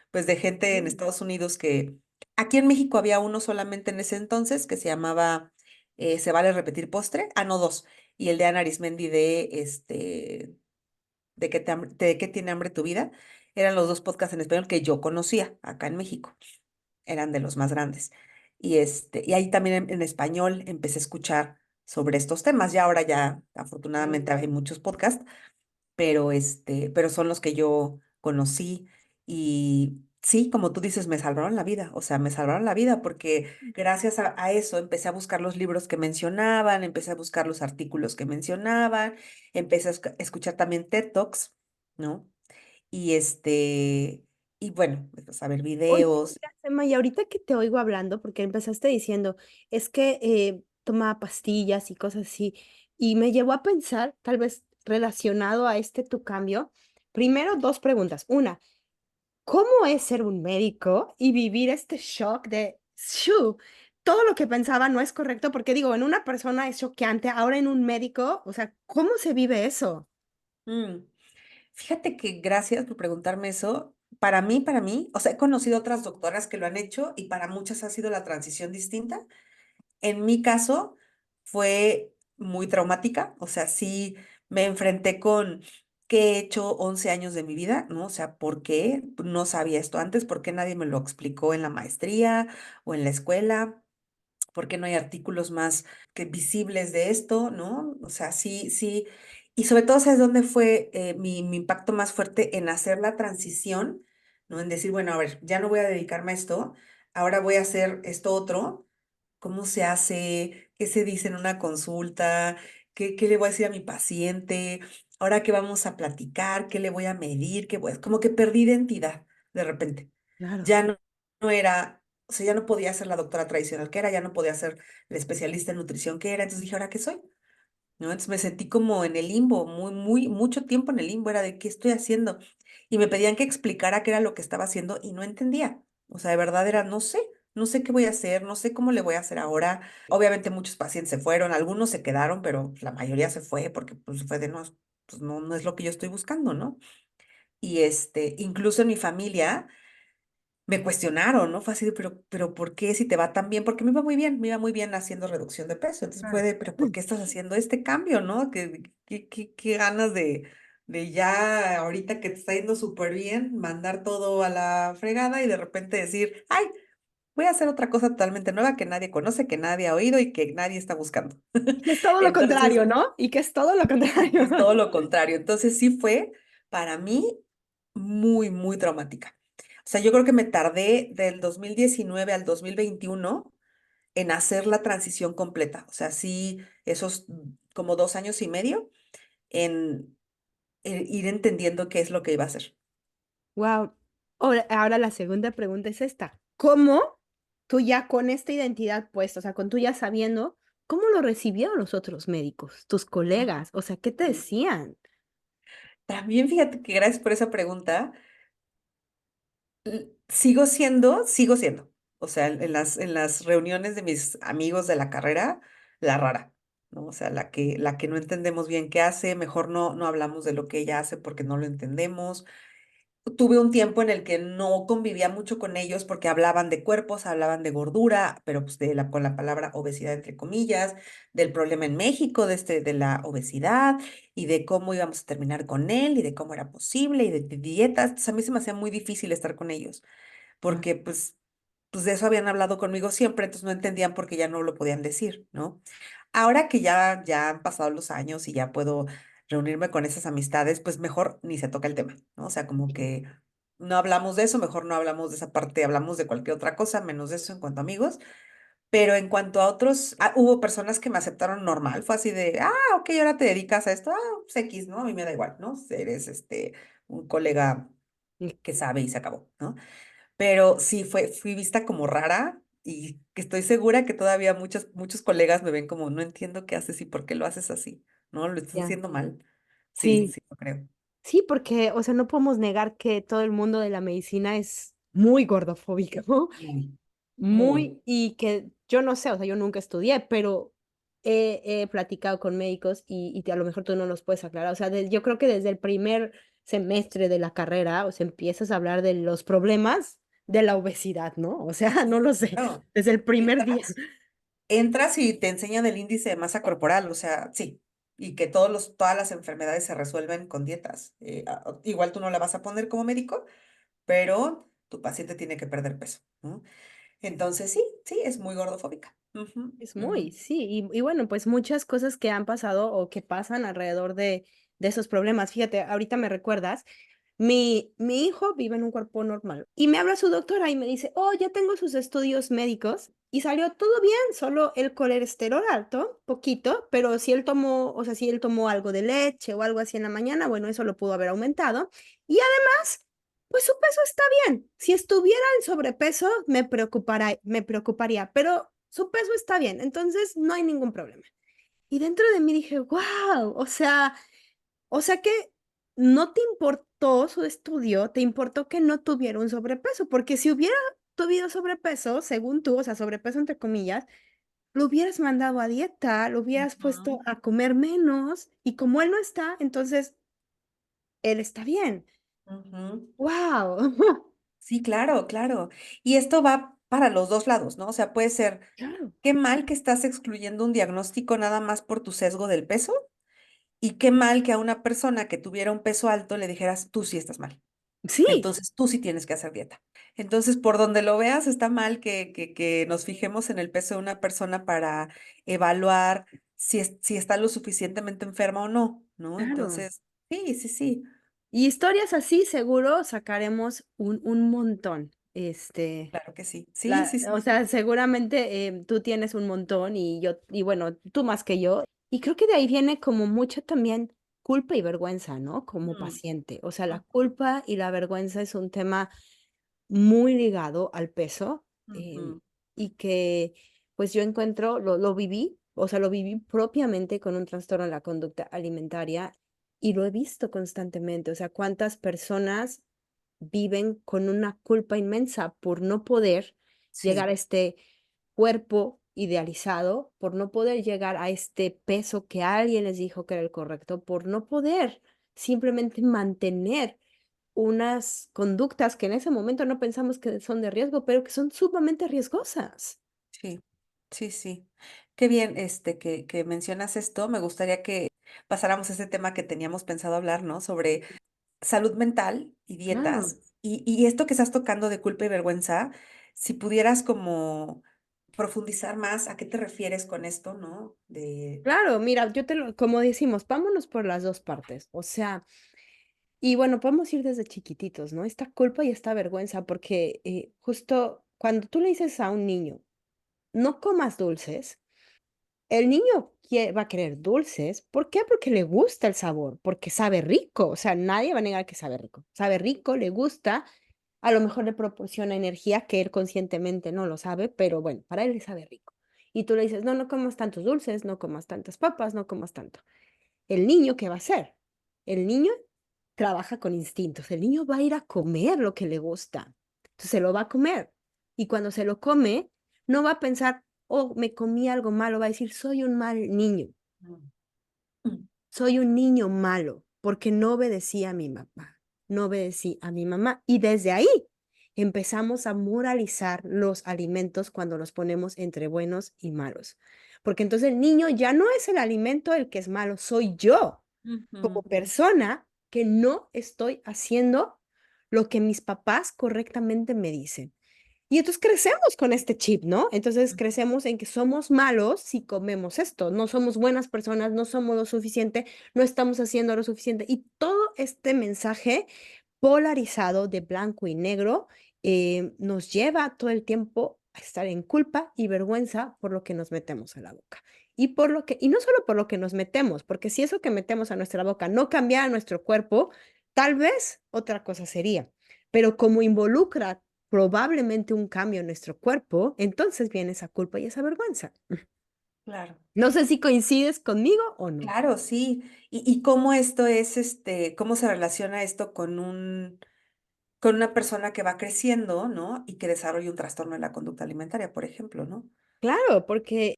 pues de gente en Estados Unidos que aquí en México había uno solamente en ese entonces que se llamaba ¿Se vale repetir postre? Ah, no, dos. Y el de Ana Arismendi de qué tiene hambre tu vida. Eran los dos podcasts en español que yo conocía acá en México, eran de los más grandes. Y ahí también en español empecé a escuchar sobre estos temas. Ya ahora ya, afortunadamente, hay muchos podcasts, pero son los que yo conocí. Y sí, como tú dices, me salvaron la vida. O sea, me salvaron la vida porque gracias a eso empecé a buscar los libros que mencionaban, empecé a buscar los artículos que mencionaban, empecé a escuchar también TED Talks, ¿no? Y y bueno, pues, a ver Oye, videos. mira, Sema, y ahorita que te oigo hablando, porque empezaste diciendo, es que tomaba pastillas y cosas así, y me llevó a pensar, tal vez relacionado a este tu cambio, primero dos preguntas. Una, ¿cómo es ser un médico y vivir este shock de, shoo, todo lo que pensaba no es correcto? Porque digo, en una persona es choqueante, ahora en un médico, o sea, ¿cómo se vive eso? Mm, Fíjate que gracias por preguntarme eso. Para mí, o sea, he conocido otras doctoras que lo han hecho y para muchas ha sido la transición distinta. En mi caso fue muy traumática, o sea, sí me enfrenté con qué he hecho 11 años de mi vida, ¿no? O sea, ¿por qué no sabía esto antes? ¿Por qué nadie me lo explicó en la maestría o en la escuela? ¿Por qué no hay artículos más que visibles de esto, no? O sea, sí, sí. Y sobre todo, ¿sabes dónde fue mi impacto más fuerte en hacer la transición, ¿no? En decir, bueno, a ver, ya no voy a dedicarme a esto, ahora voy a hacer esto otro. ¿Cómo se hace? ¿Qué se dice en una consulta? ¿Qué le voy a decir a mi paciente? Ahora qué vamos a platicar, qué le voy a medir, como que perdí identidad de repente. Claro. Ya no era, o sea, ya no podía ser la doctora tradicional que era, ya no podía ser la especialista en nutrición que era, entonces dije, ¿ahora qué soy? ¿No? Entonces me sentí como en el limbo, mucho tiempo en el limbo, era de qué estoy haciendo. Y me pedían que explicara qué era lo que estaba haciendo y no entendía. O sea, de verdad era, no sé qué voy a hacer, no sé cómo le voy a hacer ahora. Obviamente muchos pacientes se fueron, algunos se quedaron, pero la mayoría se fue porque pues fue de no, pues no es lo que yo estoy buscando, ¿no? Y incluso en mi familia me cuestionaron, ¿no? Fue así de, pero ¿por qué si te va tan bien? Porque me iba muy bien haciendo reducción de peso. Entonces fue Claro. de, pero ¿por qué estás haciendo este cambio, no? Qué ganas de ya, ahorita que te está yendo súper bien, mandar todo a la fregada y de repente decir, ay, voy a hacer otra cosa totalmente nueva que nadie conoce, que nadie ha oído y que nadie está buscando. Y que es todo lo Entonces, contrario, ¿no? Y que es todo lo y que contrario. es todo lo contrario. Entonces sí fue para mí muy traumática. O sea, yo creo que me tardé del 2019 al 2021 en hacer la transición completa. O sea, sí, esos como 2 años y medio en ir entendiendo qué es lo que iba a hacer. Wow. Ahora la segunda pregunta es esta. ¿Cómo tú ya con esta identidad puesta, o sea, con tú ya sabiendo, cómo lo recibieron los otros médicos, tus colegas? O sea, ¿qué te Ujú. decían? También fíjate que gracias por esa pregunta. Sigo siendo. O sea, en las reuniones de mis amigos de la carrera, la rara, ¿no? O sea, la que no entendemos bien qué hace, mejor no hablamos de lo que ella hace porque no lo entendemos. Tuve un tiempo en el que no convivía mucho con ellos porque hablaban de cuerpos, hablaban de gordura, pero pues con la palabra obesidad entre comillas, del problema en México de la obesidad y de cómo íbamos a terminar con él y de cómo era posible y de dietas. Entonces, a mí se me hacía muy difícil estar con ellos Ah, porque pues de eso habían hablado conmigo siempre, entonces no entendían por qué ya no lo podían decir, ¿no? Ahora que ya han pasado los años y ya puedo reunirme con esas amistades, pues mejor ni se toca el tema, ¿no? O sea, como que no hablamos de eso, mejor no hablamos de esa parte, hablamos de cualquier otra cosa, menos de eso en cuanto a amigos. Pero en cuanto a otros, hubo personas que me aceptaron normal, fue así de, ok, ahora te dedicas a esto, pues X, ¿no? A mí me da igual, ¿no? Eres un colega Y que sabe y se acabó, ¿no? Pero sí fui vista como rara y que estoy segura que todavía muchos colegas me ven como, no entiendo qué haces y por qué lo haces así, ¿no? ¿Lo estás ya. haciendo mal? Sí, Sí, sí, lo creo. sí, porque, o sea, no podemos negar que todo el mundo de la medicina es muy gordofóbico, ¿no? Muy, muy. Muy, y que yo no sé, o sea, yo nunca estudié, pero he platicado con médicos y a lo mejor tú no los puedes aclarar. O sea, yo creo que desde el primer semestre de la carrera, o sea, empiezas a hablar de los problemas de la obesidad, ¿no? O sea, no lo sé, Claro. desde el primer día. Entras, entras y te enseñan el índice de masa corporal, o sea, sí. Y que todas las enfermedades se resuelven con dietas. Igual tú no la vas a poner como médico, pero tu paciente tiene que perder peso, ¿no? Entonces, sí, sí, es muy gordofóbica. Ujú, Es muy, ujú. sí, y bueno, pues muchas cosas que han pasado o que pasan alrededor de esos problemas. Fíjate, ahorita me recuerdas, mi hijo vive en un cuerpo normal y me habla su doctora y me dice, oh, ya tengo sus estudios médicos y salió todo bien, solo el colesterol alto, poquito, pero si él tomó, o sea, si él tomó algo de leche o algo así en la mañana, bueno, eso lo pudo haber aumentado. Y además, pues su peso está bien. Si estuviera en sobrepeso, me preocuparía, pero su peso está bien, entonces no hay ningún problema. Y dentro de mí dije, wow, o sea que no te importó su estudio, te importó que no tuviera un sobrepeso, porque si hubiera tuvido sobrepeso, según tú, o sea, sobrepeso entre comillas, lo hubieras mandado a dieta, lo hubieras puesto Ujú, a comer menos, y como él no está, entonces él está bien. ujú. Wow. Sí, claro, claro. Y esto va para los dos lados, ¿no? O sea, puede ser, Claro. qué mal que estás excluyendo un diagnóstico nada más por tu sesgo del peso y qué mal que a una persona que tuviera un peso alto le dijeras, tú sí estás mal. Sí, Entonces tú sí tienes que hacer dieta. Entonces, por donde lo veas, está mal que nos fijemos en el peso de una persona para evaluar si está lo suficientemente enferma o no, ¿no? claro. Entonces, sí, sí, sí, Y historias así seguro sacaremos un montón. claro que sí. Sí, sí, O sí. sea, seguramente tú tienes un montón y yo, y bueno, tú más que yo. Y creo que de ahí viene como mucho también culpa y vergüenza, ¿no? Como Mm, paciente. O sea, la mm, culpa y la vergüenza es un tema muy ligado al peso ujú. y que pues yo encuentro, lo viví, o sea, lo viví propiamente con un trastorno en la conducta alimentaria y lo he visto constantemente, o sea, cuántas personas viven con una culpa inmensa por no poder llegar Sí, a este cuerpo idealizado, por no poder llegar a este peso que alguien les dijo que era el correcto, por no poder simplemente mantener unas conductas que en ese momento no pensamos que son de riesgo, pero que son sumamente riesgosas. sí, sí, sí. Qué bien, que mencionas esto. Me gustaría que pasáramos a ese tema que teníamos pensado hablar, ¿no? Sobre salud mental y Claro, dietas. Y esto que estás tocando de culpa y vergüenza, si pudieras como profundizar más, ¿a qué te refieres con esto, no? claro, mira, como decimos, vámonos por las dos partes. O sea, y bueno, podemos ir desde chiquititos, ¿no? Esta culpa y esta vergüenza, porque justo cuando tú le dices a un niño, no comas dulces, el niño va a querer dulces. ¿Por qué? Porque le gusta el sabor, porque sabe rico. O sea, nadie va a negar que sabe rico. Sabe rico, le gusta, a lo mejor le proporciona energía que él conscientemente no lo sabe, pero bueno, para él le sabe rico. Y tú le dices, no, no comas tantos dulces, no comas tantas papas, no comas tanto. El niño, ¿qué va a hacer? El niño trabaja con instintos. El niño va a ir a comer lo que le gusta. Entonces se lo va a comer. Y cuando se lo come, no va a pensar, oh, me comí algo malo, va a decir, soy un mal niño, Mm, mm, soy un niño malo, porque no obedecí a mi papá, no obedecí a mi mamá. Y desde ahí empezamos a moralizar los alimentos cuando los ponemos entre buenos y malos. Porque entonces el niño ya no es el alimento el que es malo, soy yo como ujú, persona que no estoy haciendo lo que mis papás correctamente me dicen. Y entonces crecemos con este chip, ¿no? Entonces crecemos en que somos malos si comemos esto, no somos buenas personas, no somos lo suficiente, no estamos haciendo lo suficiente. Y todo este mensaje polarizado de blanco y negro nos lleva todo el tiempo a estar en culpa y vergüenza por lo que nos metemos a la boca. Y por lo que, y no solo por lo que nos metemos, porque si eso que metemos a nuestra boca no cambiara nuestro cuerpo, tal vez otra cosa sería. Pero como involucra probablemente un cambio en nuestro cuerpo, entonces viene esa culpa y esa vergüenza. Claro. No sé si coincides conmigo o no. Claro, sí. Y cómo esto es, cómo se relaciona esto con una persona que va creciendo, ¿no? Y que desarrolla un trastorno de la conducta alimentaria, por ejemplo, ¿no? Claro, porque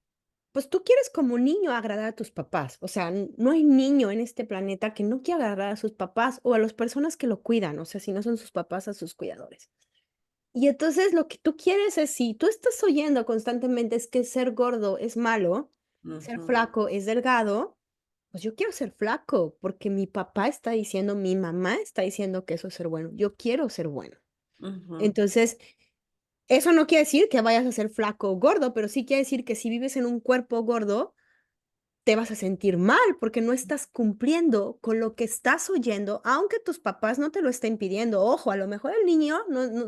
pues tú quieres como niño agradar a tus papás. O sea, no hay niño en este planeta que no quiera agradar a sus papás o a las personas que lo cuidan. O sea, si no son sus papás, a sus cuidadores. Y entonces lo que tú quieres es, si tú estás oyendo constantemente es que ser gordo es malo, ser Ujú, flaco es delgado, pues yo quiero ser flaco porque mi papá está diciendo, mi mamá está diciendo que eso es ser bueno. Yo quiero ser bueno. ujú, Entonces, eso no quiere decir que vayas a ser flaco o gordo, pero sí quiere decir que si vives en un cuerpo gordo, te vas a sentir mal porque no estás cumpliendo con lo que estás oyendo, aunque tus papás no te lo estén pidiendo. Ojo, a lo mejor el niño,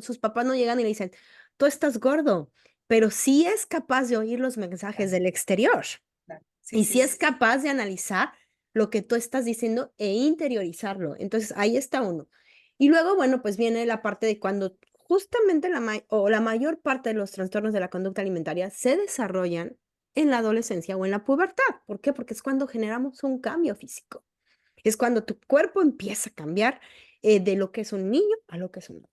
sus papás no llegan y le dicen, tú estás gordo, pero sí es capaz de oír los mensajes claro, del exterior claro. Sí, y sí, sí es sí. capaz de analizar lo que tú estás diciendo e interiorizarlo. Entonces, ahí está uno. Y luego, bueno, pues viene la parte de cuando justamente o la mayor parte de los trastornos de la conducta alimentaria se desarrollan en la adolescencia o en la pubertad. ¿Por qué? Porque es cuando generamos un cambio físico. Es cuando tu cuerpo empieza a cambiar de lo que es un niño a lo que es un,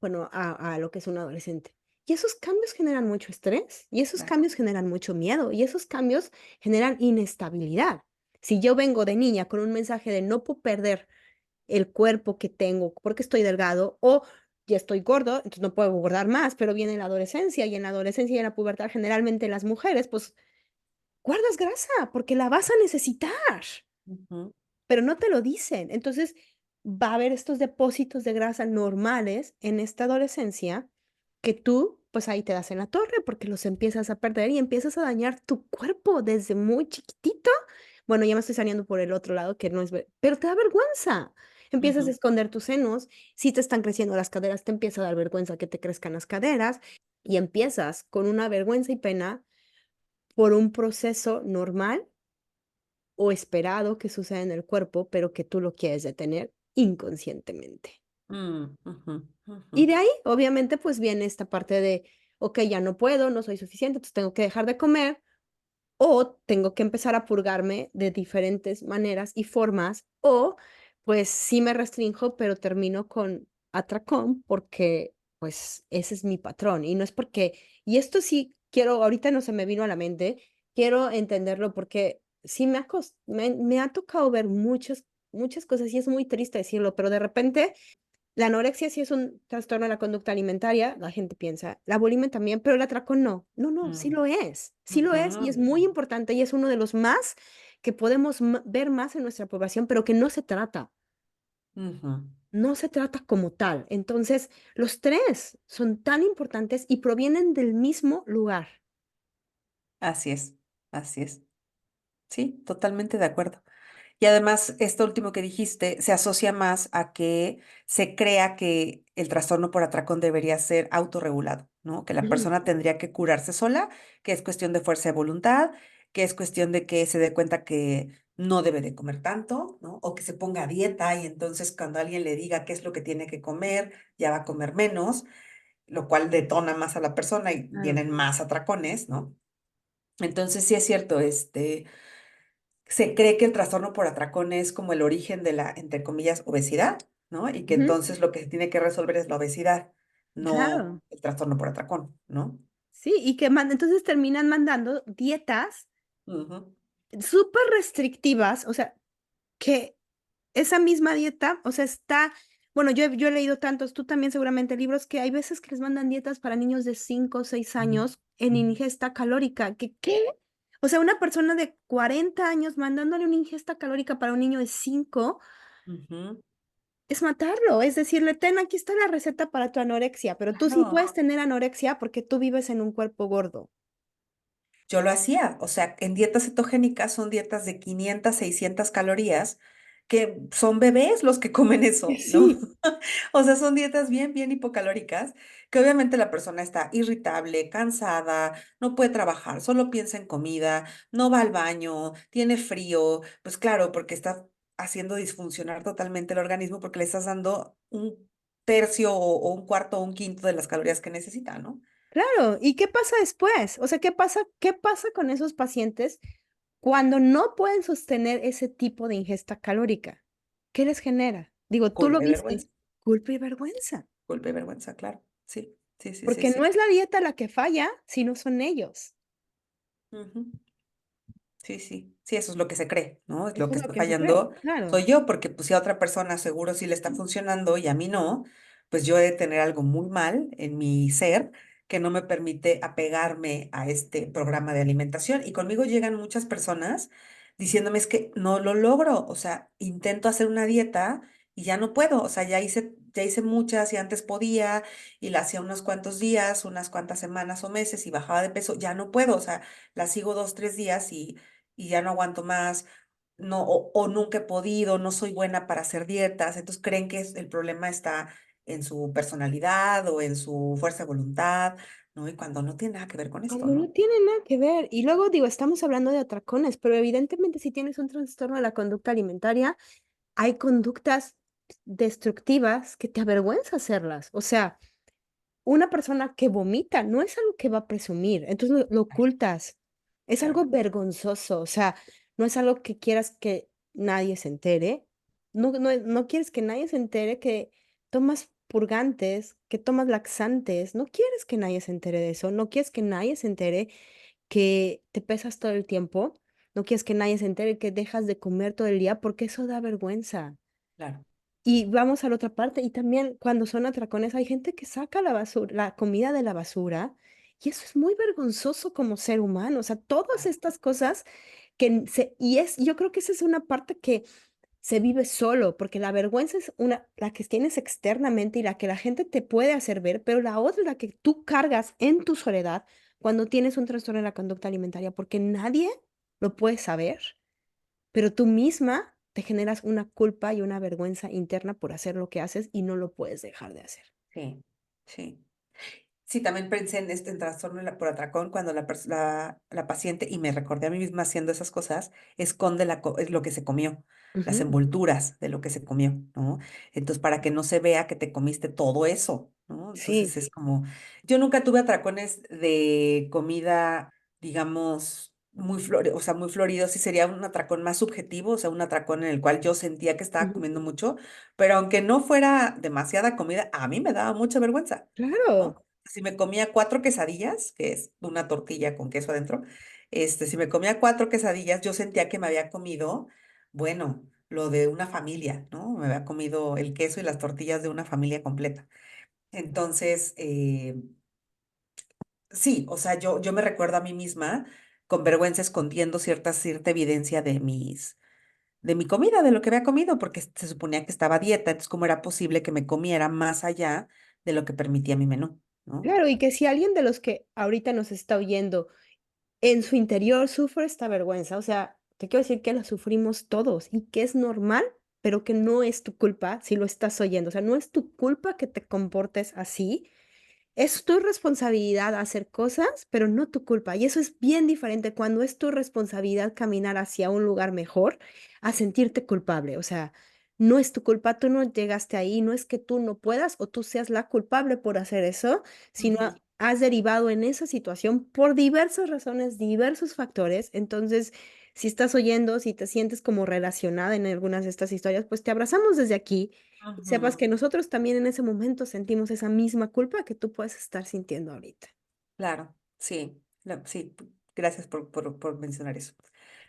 bueno, a lo que es un adolescente. Y esos cambios generan mucho estrés, y esos Claro. cambios generan mucho miedo, y esos cambios generan inestabilidad. Si yo vengo de niña con un mensaje de no puedo perder el cuerpo que tengo porque estoy delgado o ya estoy gordo, entonces no puedo engordar más, pero viene la adolescencia y en la adolescencia y en la pubertad generalmente las mujeres, pues guardas grasa porque la vas a necesitar, Ujú, pero no te lo dicen. Entonces va a haber estos depósitos de grasa normales en esta adolescencia que tú, pues ahí te das en la torre porque los empiezas a perder y empiezas a dañar tu cuerpo desde muy chiquitito. Bueno, ya me estoy saliendo por el otro lado que no es, pero te da vergüenza. Empiezas a ujú, esconder tus senos. Si te están creciendo las caderas, te empieza a dar vergüenza que te crezcan las caderas y empiezas con una vergüenza y pena por un proceso normal o esperado que suceda en el cuerpo, pero que tú lo quieres detener inconscientemente. ujú, ujú, Y de ahí, obviamente, pues viene esta parte de, ok, ya no puedo, no soy suficiente, entonces tengo que dejar de comer o tengo que empezar a purgarme de diferentes maneras y formas o pues sí me restrinjo, pero termino con atracón porque pues ese es mi patrón y no es porque, y esto sí quiero, ahorita no se me vino a la mente, quiero entenderlo porque sí me ha tocado ver muchas cosas y es muy triste decirlo, pero de repente la anorexia sí es un trastorno de la conducta alimentaria, la gente piensa, la bulimia también, pero el atracón no. No, no, mm, sí lo es y es ujú, muy importante y es uno de los más que podemos ver más en nuestra población, pero que no se trata, ujú. no se trata como tal. Entonces, los tres son tan importantes y provienen del mismo lugar. Así es, así es. Sí, totalmente de acuerdo. Y además, esto último que dijiste se asocia más a que se crea que el trastorno por atracón debería ser autorregulado, ¿no? Que la Ujú, persona tendría que curarse sola, que es cuestión de fuerza de voluntad, que es cuestión de que se dé cuenta que no debe de comer tanto, ¿no? O que se ponga a dieta y entonces cuando alguien le diga qué es lo que tiene que comer, ya va a comer menos, lo cual detona más a la persona y claro. vienen más atracones, ¿no? Entonces sí es cierto, se cree que el trastorno por atracón es como el origen de la, entre comillas, obesidad, ¿no? Y que Ujú, entonces lo que se tiene que resolver es la obesidad, no claro. el trastorno por atracón, ¿no? Sí, y que entonces terminan mandando dietas Ujú, súper restrictivas, o sea, que esa misma dieta, o sea, está, bueno, yo he leído tantos, tú también seguramente libros, que hay veces que les mandan dietas para niños de 5 o 6 ujú, años en ingesta calórica, que ¿qué? O sea, una persona de 40 años mandándole una ingesta calórica para un niño de 5 ujú. es matarlo, es decirle, ten, aquí está la receta para tu anorexia, pero tú sí Claro. puedes tener anorexia porque tú vives en un cuerpo gordo. Yo lo hacía, o sea, en dietas cetogénicas son dietas de 500, 600 calorías, que son bebés los que comen eso, ¿no? Sí, O sea, son dietas bien, bien hipocalóricas, que obviamente la persona está irritable, cansada, no puede trabajar, solo piensa en comida, no va al baño, tiene frío, pues claro, porque está haciendo disfuncionar totalmente el organismo porque le estás dando un tercio o un cuarto o un quinto de las calorías que necesita, ¿no? claro. ¿Y qué pasa después? O sea, qué pasa con esos pacientes cuando no pueden sostener ese tipo de ingesta calórica? ¿Qué les genera? Digo, tú lo Culpa y viste, vergüenza. culpa y vergüenza, Culpa y vergüenza, claro. Sí, sí, sí, sí, porque no sí. es la dieta la que falla, sino son ellos. Ujú. Sí, sí, sí, eso es lo que se cree, ¿no? Es lo Eso que es lo está que se cree, fallando claro. soy yo, porque pues si a otra persona seguro sí le está funcionando y a mí no, pues yo he de tener algo muy mal en mi ser que no me permite apegarme a este programa de alimentación. Y conmigo llegan muchas personas diciéndome es que no lo logro, o sea, intento hacer una dieta y ya no puedo, o sea, ya hice muchas y antes podía y la hacía unos cuantos días, unas cuantas semanas o meses y bajaba de peso, ya no puedo, o sea, la sigo 2, 3 días y ya no aguanto más, no, o nunca he podido, no soy buena para hacer dietas, entonces creen que el problema está en su personalidad o en su fuerza de voluntad, ¿no? Y cuando no tiene nada que ver con esto, Cuando no ¿no? tiene nada que ver. Y luego digo, estamos hablando de atracones, pero evidentemente si tienes un trastorno de la conducta alimentaria, hay conductas destructivas que te avergüenza hacerlas. O sea, una persona que vomita no es algo que va a presumir, entonces lo Ay, ocultas. Es claro, algo vergonzoso, o sea, no es algo que quieras que nadie se entere. No quieres que nadie se entere que tomas purgantes, que tomas laxantes. No quieres que nadie se entere de eso. No quieres que nadie se entere que te pesas todo el tiempo. No quieres que nadie se entere que dejas de comer todo el día porque eso da vergüenza. claro, Y vamos a la otra parte, y también cuando son atracones hay gente que saca la basura, la comida de la basura, y eso es muy vergonzoso como ser humano. O sea, todas claro, estas cosas yo creo que esa es una parte que se vive solo, porque la vergüenza es la que tienes externamente y la que la gente te puede hacer ver, pero la otra es la que tú cargas en tu soledad cuando tienes un trastorno de la conducta alimentaria, porque nadie lo puede saber, pero tú misma te generas una culpa y una vergüenza interna por hacer lo que haces y no lo puedes dejar de hacer. sí, sí. Sí, también pensé en este en trastorno por atracón cuando la paciente, y me recordé a mí misma haciendo esas cosas, esconde lo que se comió, las Ujú. envolturas de lo que se comió, ¿no? Entonces, para que no se vea que te comiste todo eso, ¿no? Entonces Sí, es como, yo nunca tuve atracones de comida, digamos, o sea, muy florido, sí sería un atracón más subjetivo, o sea, un atracón en el cual yo sentía que estaba ujú, comiendo mucho, pero aunque no fuera demasiada comida, a mí me daba mucha vergüenza. ¿No? claro. Si me comía 4 quesadillas, que es una tortilla con queso adentro, si me comía 4 quesadillas, yo sentía que me había comido, bueno, lo de una familia, ¿no? Me había comido el queso y las tortillas de una familia completa. Entonces, sí, o sea, yo me recuerdo a mí misma con vergüenza escondiendo cierta evidencia de mi comida, de lo que había comido, porque se suponía que estaba a dieta, entonces, ¿cómo era posible que me comiera más allá de lo que permitía mi menú, ¿no? Claro, y que si alguien de los que ahorita nos está oyendo en su interior sufre esta vergüenza, o sea, te quiero decir que la sufrimos todos y que es normal, pero que no es tu culpa si lo estás oyendo. O sea, no es tu culpa que te comportes así. Es tu responsabilidad hacer cosas, pero no tu culpa. Y eso es bien diferente cuando es tu responsabilidad caminar hacia un lugar mejor a sentirte culpable. O sea, no es tu culpa, tú no llegaste ahí, no es que tú no puedas o tú seas la culpable por hacer eso, sino Ujú. has derivado en esa situación por diversas razones, diversos factores. Entonces, si estás oyendo, si te sientes como relacionada en algunas de estas historias, pues te abrazamos desde aquí y sepas Ujú. que nosotros también en ese momento sentimos esa misma culpa que tú puedes estar sintiendo ahorita. Claro, sí, sí, gracias por mencionar eso.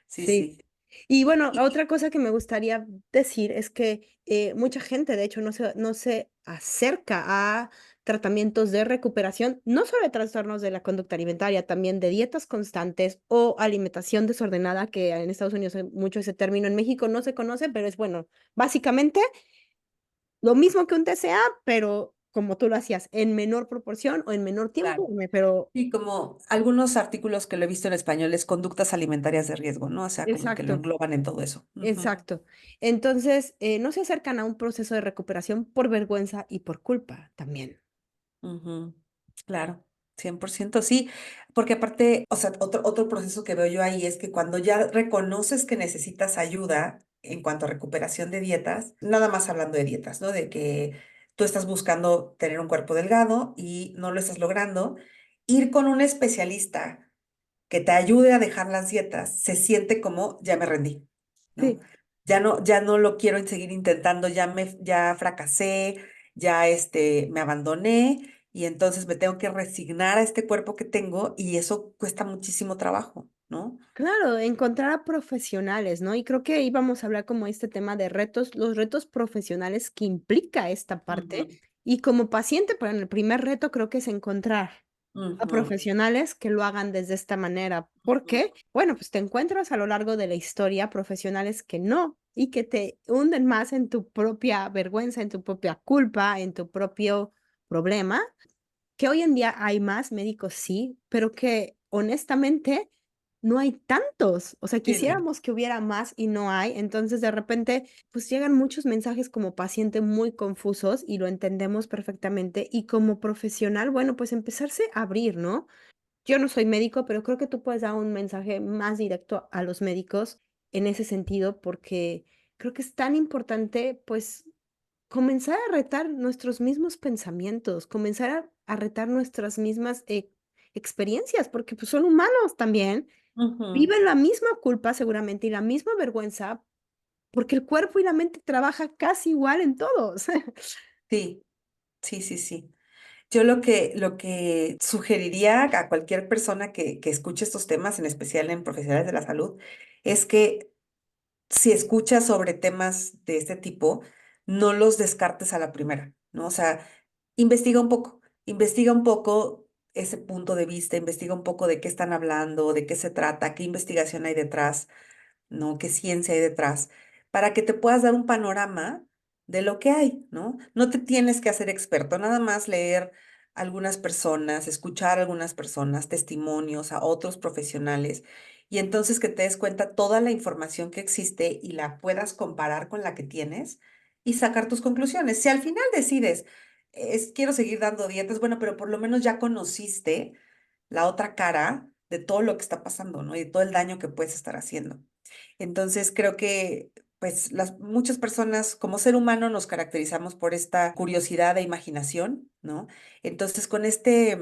Sí, Sí. sí. Y bueno, Y, otra cosa que me gustaría decir es que mucha gente, de hecho, no se acerca a tratamientos de recuperación, no solo de trastornos de la conducta alimentaria, también de dietas constantes o alimentación desordenada, que en Estados Unidos hay mucho ese término, en México no se conoce, pero es bueno, básicamente lo mismo que un TCA, pero como tú lo hacías, en menor proporción o en menor tiempo, Claro. pero Y como algunos artículos que lo he visto en español es conductas alimentarias de riesgo, ¿no? O sea, como que lo exacto, engloban en todo eso. Ujú, exacto. Entonces, no se acercan a un proceso de recuperación por vergüenza y por culpa también. ujú. Claro, 100% sí, porque aparte, o sea, otro proceso que veo yo ahí es que cuando ya reconoces que necesitas ayuda en cuanto a recuperación de dietas, nada más hablando de dietas, ¿no? De que tú estás buscando tener un cuerpo delgado y no lo estás logrando, ir con un especialista que te ayude a dejar las dietas, se siente como ya me rendí, ¿no? Sí. Ya no lo quiero seguir intentando, ya fracasé, ya me abandoné y entonces me tengo que resignar a este cuerpo que tengo y eso cuesta muchísimo trabajo, ¿no? Claro, encontrar a profesionales, ¿no? Y creo que íbamos a hablar como este tema de retos, los retos profesionales que implica esta parte. Ujú, Y como paciente, pues en el primer reto creo que es encontrar a ujú, profesionales que lo hagan desde esta manera. ¿Por ujú. qué? Bueno, pues te encuentras a lo largo de la historia profesionales que no y que te hunden más en tu propia vergüenza, en tu propia culpa, en tu propio problema, que hoy en día hay más médicos, sí, pero que honestamente no hay tantos. O sea, Sí, no. quisiéramos que hubiera más y no hay. Entonces, de repente, pues llegan muchos mensajes como paciente muy confusos y lo entendemos perfectamente. Y como profesional, bueno, pues empezarse a abrir, ¿no? Yo no soy médico, pero creo que tú puedes dar un mensaje más directo a los médicos en ese sentido, porque creo que es tan importante, pues, comenzar a retar nuestros mismos pensamientos, comenzar a retar nuestras mismas, experiencias, porque, pues, son humanos también, Ujú. viven la misma culpa seguramente y la misma vergüenza, porque el cuerpo y la mente trabaja casi igual en todos. Sí, sí, sí, sí. Yo lo que sugeriría a cualquier persona que escuche estos temas, en especial en profesionales de la salud, es que si escuchas sobre temas de este tipo, no los descartes a la primera, ¿no? O sea, investiga un poco ese punto de vista, investiga un poco de qué están hablando, de qué se trata, qué investigación hay detrás, ¿no? ¿Qué ciencia hay detrás? Para que te puedas dar un panorama de lo que hay, ¿no? No te tienes que hacer experto, nada más leer algunas personas, escuchar a algunas personas, testimonios a otros profesionales, y entonces que te des cuenta toda la información que existe y la puedas comparar con la que tienes y sacar tus conclusiones. Si al final decides, quiero seguir dando dietas, bueno, pero por lo menos ya conociste la otra cara de todo lo que está pasando, ¿no? Y de todo el daño que puedes estar haciendo. Entonces, creo que pues muchas personas como ser humano nos caracterizamos por esta curiosidad e imaginación, ¿no? Entonces, con este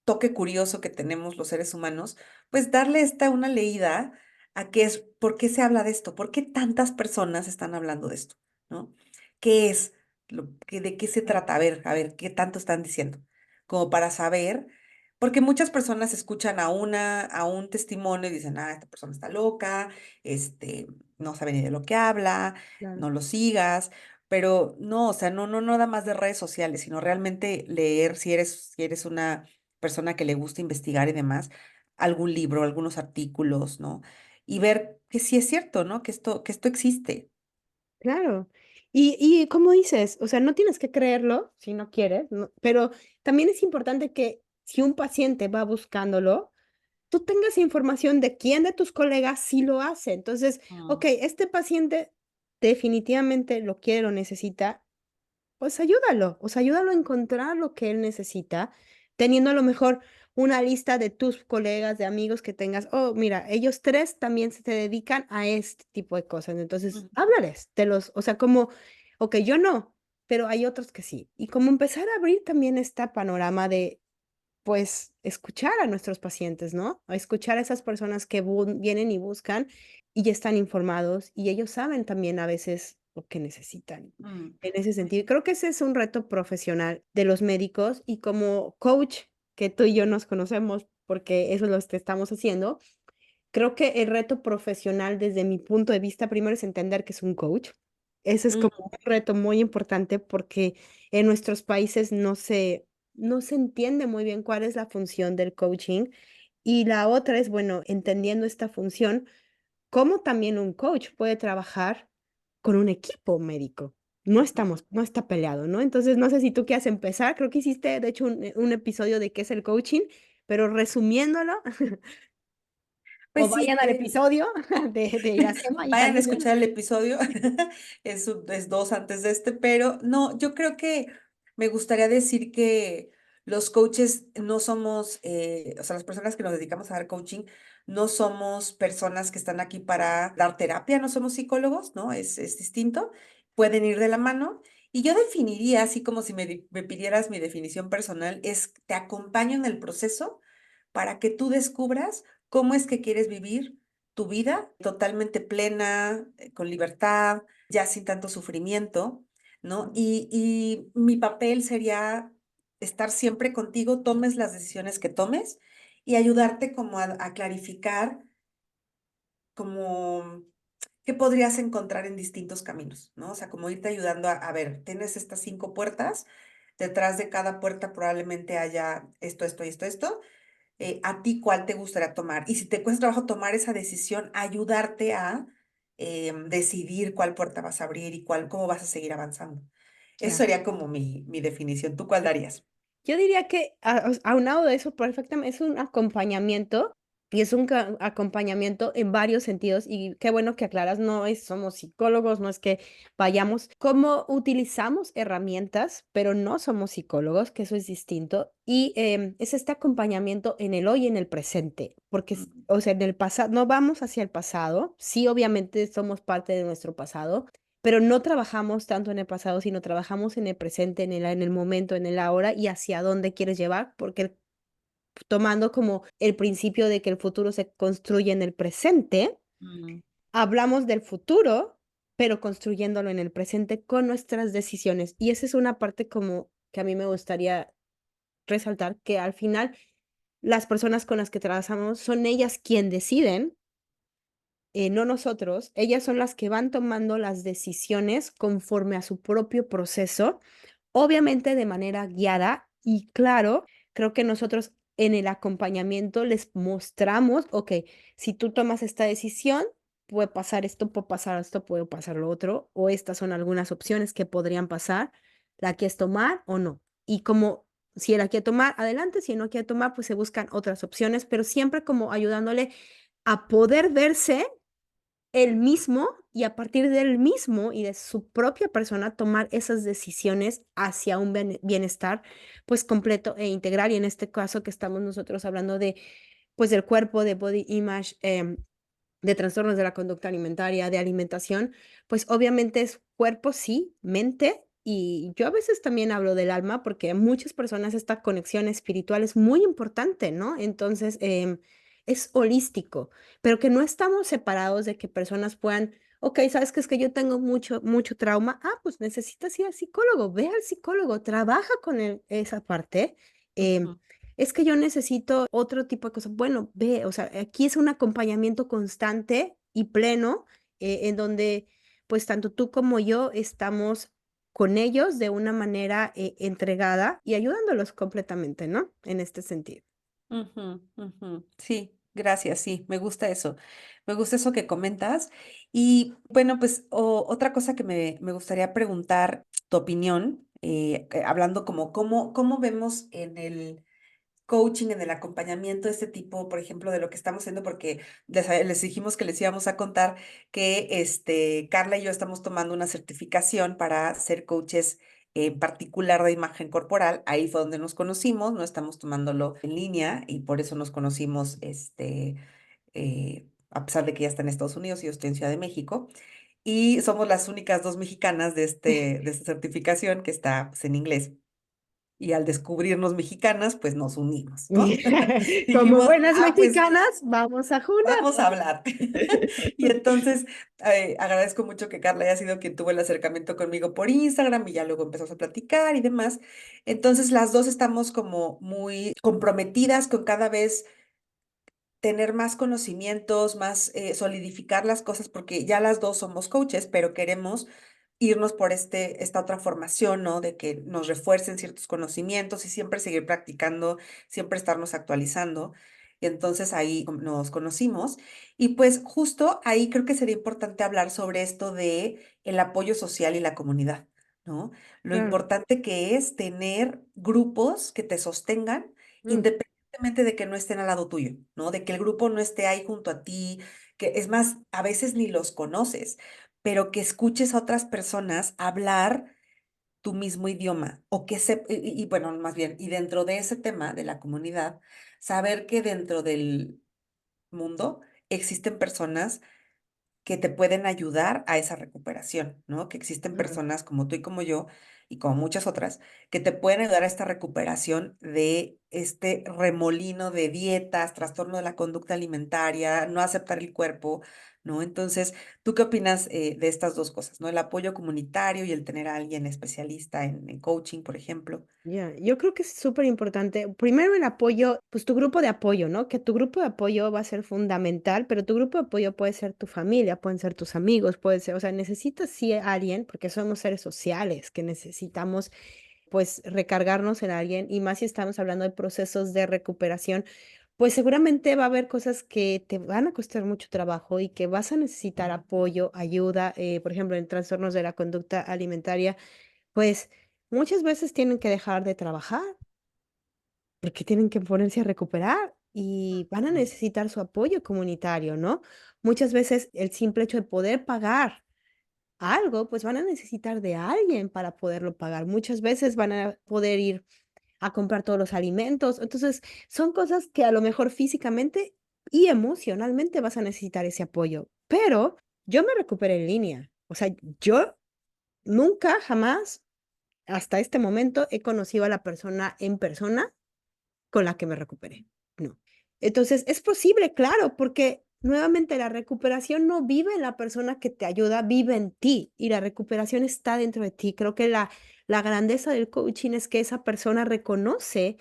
toque curioso que tenemos los seres humanos, pues darle una leída a qué es, por qué se habla de esto, por qué tantas personas están hablando de esto, ¿no? ¿Qué es? ¿De qué se trata? A ver, ¿qué tanto están diciendo? Como para saber, porque muchas personas escuchan a un testimonio y dicen, ah, esta persona está loca, no sabe ni de lo que habla, Claro. no lo sigas. Pero no, o sea, no nada más de redes sociales, sino realmente leer, si eres una persona que le gusta investigar y demás, algún libro, algunos artículos, ¿no? Y ver que sí es cierto, ¿no? Que esto existe. Claro. Y como dices, o sea, no tienes que creerlo si no quieres, ¿no? Pero también es importante que si un paciente va buscándolo, tú tengas información de quién de tus colegas sí lo hace. Entonces, Mm, okey, este paciente definitivamente lo quiere, lo necesita, pues ayúdalo, o sea, ayúdalo a encontrar lo que él necesita, teniendo a lo mejor una lista de tus colegas, de amigos que tengas, oh, mira, ellos 3 también se dedican a este tipo de cosas. Entonces, ujú, háblales, o sea, como, okey, yo no, pero hay otros que sí. Y como empezar a abrir también este panorama de pues, escuchar a nuestros pacientes, ¿no? A escuchar a esas personas que vienen y buscan, y ya están informados, y ellos saben también a veces lo que necesitan. mm, En ese pues sentido, y creo que ese es un reto profesional de los médicos, y como coach, que tú y yo nos conocemos, porque eso es lo que estamos haciendo, creo que el reto profesional, desde mi punto de vista, primero es entender que es un coach. Ese es como mm, un reto muy importante, porque en nuestros países no se entiende muy bien cuál es la función del coaching. Y la otra es, bueno, entendiendo esta función, cómo también un coach puede trabajar con un equipo médico. no está peleado, ¿no? Entonces, no sé si tú quieres empezar, creo que hiciste, de hecho, un episodio de qué es el coaching, pero resumiéndolo, o Pues sí, vayan al episodio de Iracema y vayan a también escuchar el episodio, es dos antes de este, pero no, yo creo que me gustaría decir que los coaches no somos, o sea, las personas que nos dedicamos a dar coaching, no somos personas que están aquí para dar terapia, no somos psicólogos, ¿no? Es distinto, pueden ir de la mano. Y yo definiría, así como si me pidieras mi definición personal, es te acompaño en el proceso para que tú descubras cómo es que quieres vivir tu vida totalmente plena, con libertad, ya sin tanto sufrimiento, ¿no? Y mi papel sería estar siempre contigo, tomes las decisiones que tomes y ayudarte como a clarificar como qué podrías encontrar en distintos caminos, ¿no? O sea, como irte ayudando a ver, tienes estas 5 puertas, detrás de cada puerta probablemente haya esto, esto y esto, esto, a ti cuál te gustaría tomar. Y si te cuesta trabajo tomar esa decisión, ayudarte a decidir cuál puerta vas a abrir y cómo vas a seguir avanzando. Eso claro. sería como mi definición. ¿Tú cuál darías? Yo diría que aunado de eso perfectamente es un acompañamiento y es un acompañamiento en varios sentidos y qué bueno que aclaras, no es somos psicólogos, no es que vayamos, como utilizamos herramientas, pero no somos psicólogos, que eso es distinto y es este acompañamiento en el hoy y en el presente, porque, Mm, o sea, en el pasado, no vamos hacia el pasado, sí, obviamente somos parte de nuestro pasado, pero no trabajamos tanto en el pasado, sino trabajamos en el presente, en el momento, en el ahora y hacia dónde quieres llevar, porque tomando como el principio de que el futuro se construye en el presente, mm, hablamos del futuro, pero construyéndolo en el presente con nuestras decisiones. Y esa es una parte como que a mí me gustaría resaltar, que al final las personas con las que trabajamos son ellas quien deciden, no nosotros, ellas son las que van tomando las decisiones conforme a su propio proceso, obviamente de manera guiada y claro, creo que nosotros en el acompañamiento les mostramos, ok, si tú tomas esta decisión, puede pasar esto, puede pasar lo otro, o estas son algunas opciones que podrían pasar, ¿la quieres tomar o no? Y como si la quiere tomar, adelante, si no quiere tomar, pues se buscan otras opciones, pero siempre como ayudándole a poder verse él mismo y a partir del mismo y de su propia persona tomar esas decisiones hacia un bienestar pues completo e integral y en este caso que estamos nosotros hablando de pues del cuerpo, de body image, de trastornos de la conducta alimentaria, de alimentación, pues obviamente es cuerpo sí, mente y yo a veces también hablo del alma porque a muchas personas esta conexión espiritual es muy importante, ¿no? Entonces, es holístico, pero que no estamos separados de que personas puedan, ok, sabes que es que yo tengo mucho trauma, pues necesitas ir al psicólogo, ve al psicólogo, trabaja con esa parte. em, ujú, es que yo necesito otro tipo de cosas. Bueno, ve, o sea, aquí es un acompañamiento constante y pleno, en donde pues tanto tú como yo estamos con ellos de una manera entregada y ayudándolos completamente, ¿no? En este sentido. ujú, ujú. Sí, gracias, sí, me gusta eso. Me gusta eso que comentas. Y bueno, pues otra cosa que me gustaría preguntar, tu opinión, hablando como cómo vemos en el coaching, en el acompañamiento de este tipo, por ejemplo, de lo que estamos haciendo, porque les dijimos que les íbamos a contar que Carla y yo estamos tomando una certificación para ser coaches en particular de imagen corporal. Ahí fue donde nos conocimos, no estamos tomándolo en línea y por eso nos conocimos, a pesar de que ella está en Estados Unidos y yo estoy en Ciudad de México. Y somos las únicas dos mexicanas de esta certificación que está pues, en inglés. Y al descubrirnos mexicanas, pues nos unimos, ¿no? Como Dijimos, buenas pues mexicanas, vamos a vamos a juntarnos. hablar. Y entonces agradezco mucho que Carla haya sido quien tuvo el acercamiento conmigo por Instagram y ya luego empezamos a platicar y demás. Entonces las dos estamos como muy comprometidas con cada vez tener más conocimientos, más solidificar las cosas, porque ya las dos somos coaches, pero queremos irnos por esta otra formación, ¿no? De que nos refuercen ciertos conocimientos y siempre seguir practicando, siempre estarnos actualizando. Y entonces ahí nos conocimos y pues justo ahí creo que sería importante hablar sobre esto de el apoyo social y la comunidad. ¿no? Lo Claro. importante que es tener grupos que te sostengan Mm, independientemente de que no estén al lado tuyo, ¿no? De que el grupo no esté ahí junto a ti, que es más, a veces ni los conoces, pero que escuches a otras personas hablar tu mismo idioma o que se, bueno, más bien, y dentro de ese tema de la comunidad, saber que dentro del mundo existen personas que te pueden ayudar a esa recuperación, ¿no? Que existen claro. personas como tú y como yo, y como muchas otras, que te pueden ayudar a esta recuperación de este remolino de dietas, trastorno de la conducta alimentaria, no aceptar el cuerpo, ¿no? Entonces, ¿tú qué opinas de estas dos cosas, ¿no? El apoyo comunitario y el tener a alguien especialista en coaching, por ejemplo. Ya, yo creo que es súper importante. Primero el apoyo, pues tu grupo de apoyo, ¿no? Que tu grupo de apoyo va a ser fundamental, pero tu grupo de apoyo puede ser tu familia, pueden ser tus amigos, puede ser, o sea, necesitas sí a alguien, porque somos seres sociales, que necesitamos pues recargarnos en alguien, y más si estamos hablando de procesos de recuperación, pues seguramente va a haber cosas que te van a costar mucho trabajo y que vas a necesitar apoyo, ayuda, por ejemplo, en trastornos de la conducta alimentaria, pues muchas veces tienen que dejar de trabajar porque tienen que ponerse a recuperar y van a Mm. necesitar su apoyo comunitario, ¿no? Muchas veces el simple hecho de poder pagar algo, pues van a necesitar de alguien para poderlo pagar. Muchas veces van a poder ir a comprar todos los alimentos. Entonces, son cosas que a lo mejor físicamente y emocionalmente vas a necesitar ese apoyo. Pero yo me recuperé en línea. O sea, yo nunca, jamás, hasta este momento, he conocido a la persona en persona con la que me recuperé. No. Entonces, es posible, claro, porque nuevamente la recuperación no vive en la persona que te ayuda, vive en ti y la recuperación está dentro de ti. Creo que la grandeza del coaching es que esa persona reconoce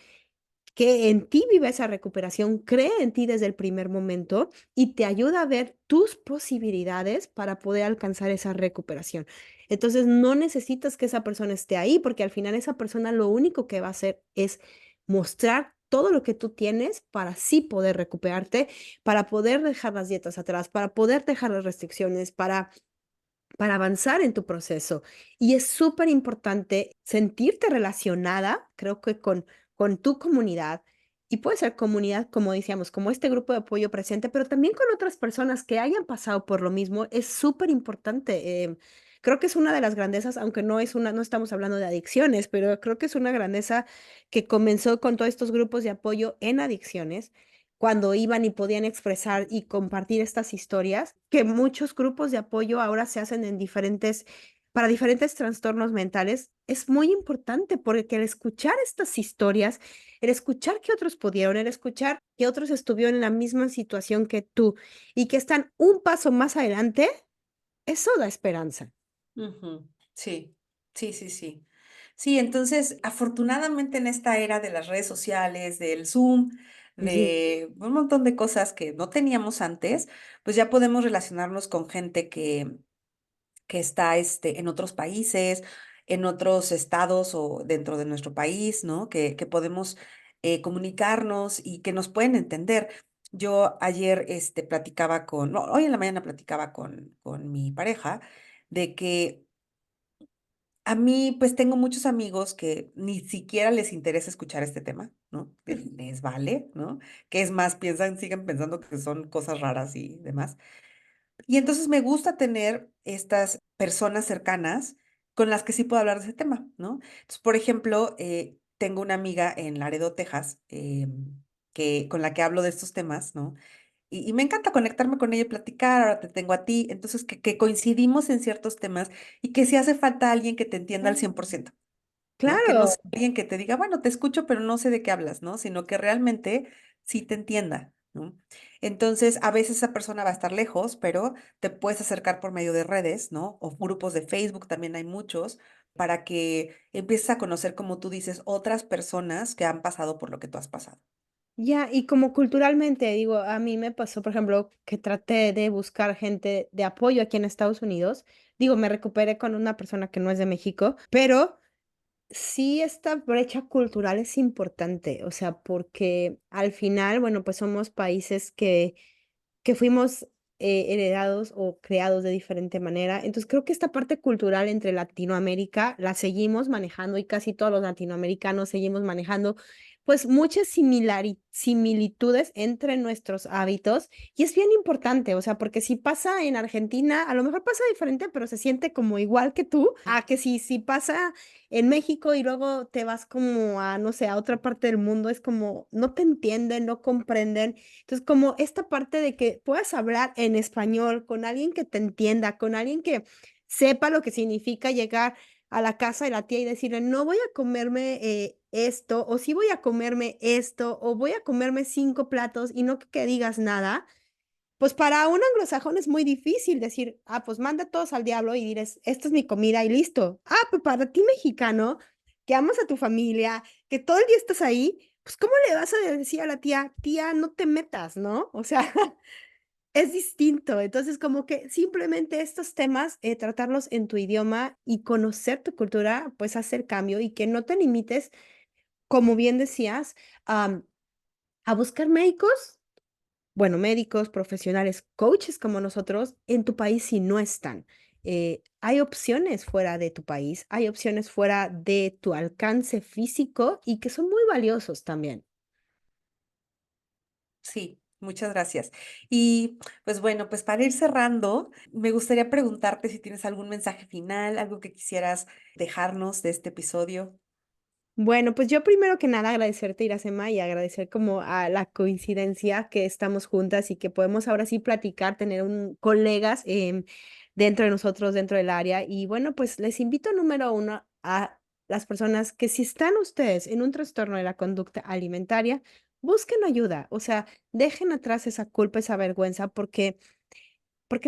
que en ti vive esa recuperación, cree en ti desde el primer momento y te ayuda a ver tus posibilidades para poder alcanzar esa recuperación. Entonces, no necesitas que esa persona esté ahí, porque al final esa persona lo único que va a hacer es mostrar todo lo que tú tienes para así poder recuperarte, para poder dejar las dietas atrás, para poder dejar las restricciones, para avanzar en tu proceso. Y es súper importante sentirte relacionada, creo que con tu comunidad, y puede ser comunidad, como decíamos, como este grupo de apoyo presente, pero también con otras personas que hayan pasado por lo mismo, es súper importante. Creo que es una de las grandezas, aunque no estamos hablando de adicciones, pero creo que es una grandeza que comenzó con todos estos grupos de apoyo en adicciones cuando iban y podían expresar y compartir estas historias, que muchos grupos de apoyo ahora se hacen en para diferentes trastornos mentales. Es muy importante porque el escuchar estas historias, el escuchar que otros pudieron, el escuchar que otros estuvieron en la misma situación que tú y que están un paso más adelante, eso da esperanza. Ujú. Sí, sí, sí, sí. Sí, entonces, afortunadamente en esta era de las redes sociales, del Zoom, Sí. de un montón de cosas que no teníamos antes, pues ya podemos relacionarnos con gente que está en otros países, en otros estados o dentro de nuestro país, ¿no? Que podemos comunicarnos y que nos pueden entender. Yo ayer platicaba no, hoy en la mañana platicaba con mi pareja de que a mí, pues tengo muchos amigos que ni siquiera les interesa escuchar este tema, ¿no? Que les vale, ¿no? Que es más, siguen pensando que son cosas raras y demás. Y entonces me gusta tener estas personas cercanas con las que sí puedo hablar de ese tema, ¿no? Entonces, por ejemplo, tengo una amiga en Laredo, Texas, con la que hablo de estos temas, ¿no? Y me encanta conectarme con ella y platicar, ahora te tengo a ti, entonces que coincidimos en ciertos temas y que si hace falta alguien que te entienda al 100%, ¿no? Que no Claro. sea alguien que te diga, bueno, te escucho, pero no sé de qué hablas, ¿no? Sino que realmente sí te entienda, ¿no? Entonces, a veces esa persona va a estar lejos, pero te puedes acercar por medio de redes, ¿no? O grupos de Facebook, también hay muchos, para que empieces a conocer, como tú dices, otras personas que han pasado por lo que tú has pasado. Ya, y como culturalmente, digo, a mí me pasó, por ejemplo, que traté de buscar gente de apoyo aquí en Estados Unidos. Digo, me recuperé con una persona que no es de México, pero sí esta brecha cultural es importante, o sea, porque al final, bueno, pues somos países que fuimos heredados o creados de diferente manera. Entonces creo que esta parte cultural entre Latinoamérica la seguimos manejando y casi todos los latinoamericanos seguimos manejando pues muchas similitudes entre nuestros hábitos y es bien importante, o sea, porque si pasa en Argentina, a lo mejor pasa diferente, pero se siente como igual que tú, a que si pasa en México y luego te vas como a, no sé, a otra parte del mundo, es como no te entienden, no comprenden. Entonces, como esta parte de que puedas hablar en español con alguien que te entienda, con alguien que sepa lo que significa llegar a la casa de la tía y decirle, no voy a comerme esto, o sí voy a comerme esto, o voy a comerme 5 platos y no que digas nada. Pues para un anglosajón es muy difícil decir, ah, pues manda todos al diablo y dirás, esta es mi comida y listo. Ah, pues para ti mexicano, que amas a tu familia, que todo el día estás ahí, pues ¿cómo le vas a decir a la tía, tía, no te metas, ¿no? O sea, es distinto. Entonces, como que simplemente estos temas, tratarlos en tu idioma y conocer tu cultura, pues hacer cambio y que no te limites, como bien decías, am, a buscar médicos, bueno, médicos, profesionales, coaches como nosotros, en tu país si no están. Hay opciones fuera de tu país, hay opciones fuera de tu alcance físico y que son muy valiosos también. Sí, muchas gracias. Y pues bueno, pues para ir cerrando, me gustaría preguntarte si tienes algún mensaje final, algo que quisieras dejarnos de este episodio. Bueno, pues yo primero que nada agradecerte, Iracema, y agradecer como a la coincidencia que estamos juntas y que podemos ahora sí platicar, tener colegas dentro de nosotros, dentro del área. Y bueno, pues les invito número uno a las personas que si están ustedes en un trastorno de la conducta alimentaria, busquen ayuda, o sea, dejen atrás esa culpa, esa vergüenza, porque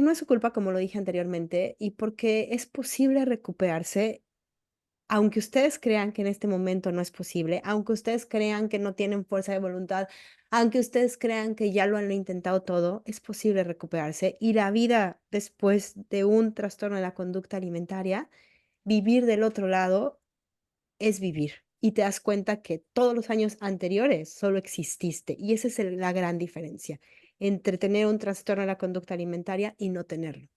no es su culpa, como lo dije anteriormente, y porque es posible recuperarse aunque ustedes crean que en este momento no es posible, aunque ustedes crean que no tienen fuerza de voluntad, aunque ustedes crean que ya lo han intentado todo, es posible recuperarse. Y la vida después de un trastorno de la conducta alimentaria, vivir del otro lado es vivir. Y te das cuenta que todos los años anteriores solo exististe. Y esa es la gran diferencia entre tener un trastorno de la conducta alimentaria y no tenerlo.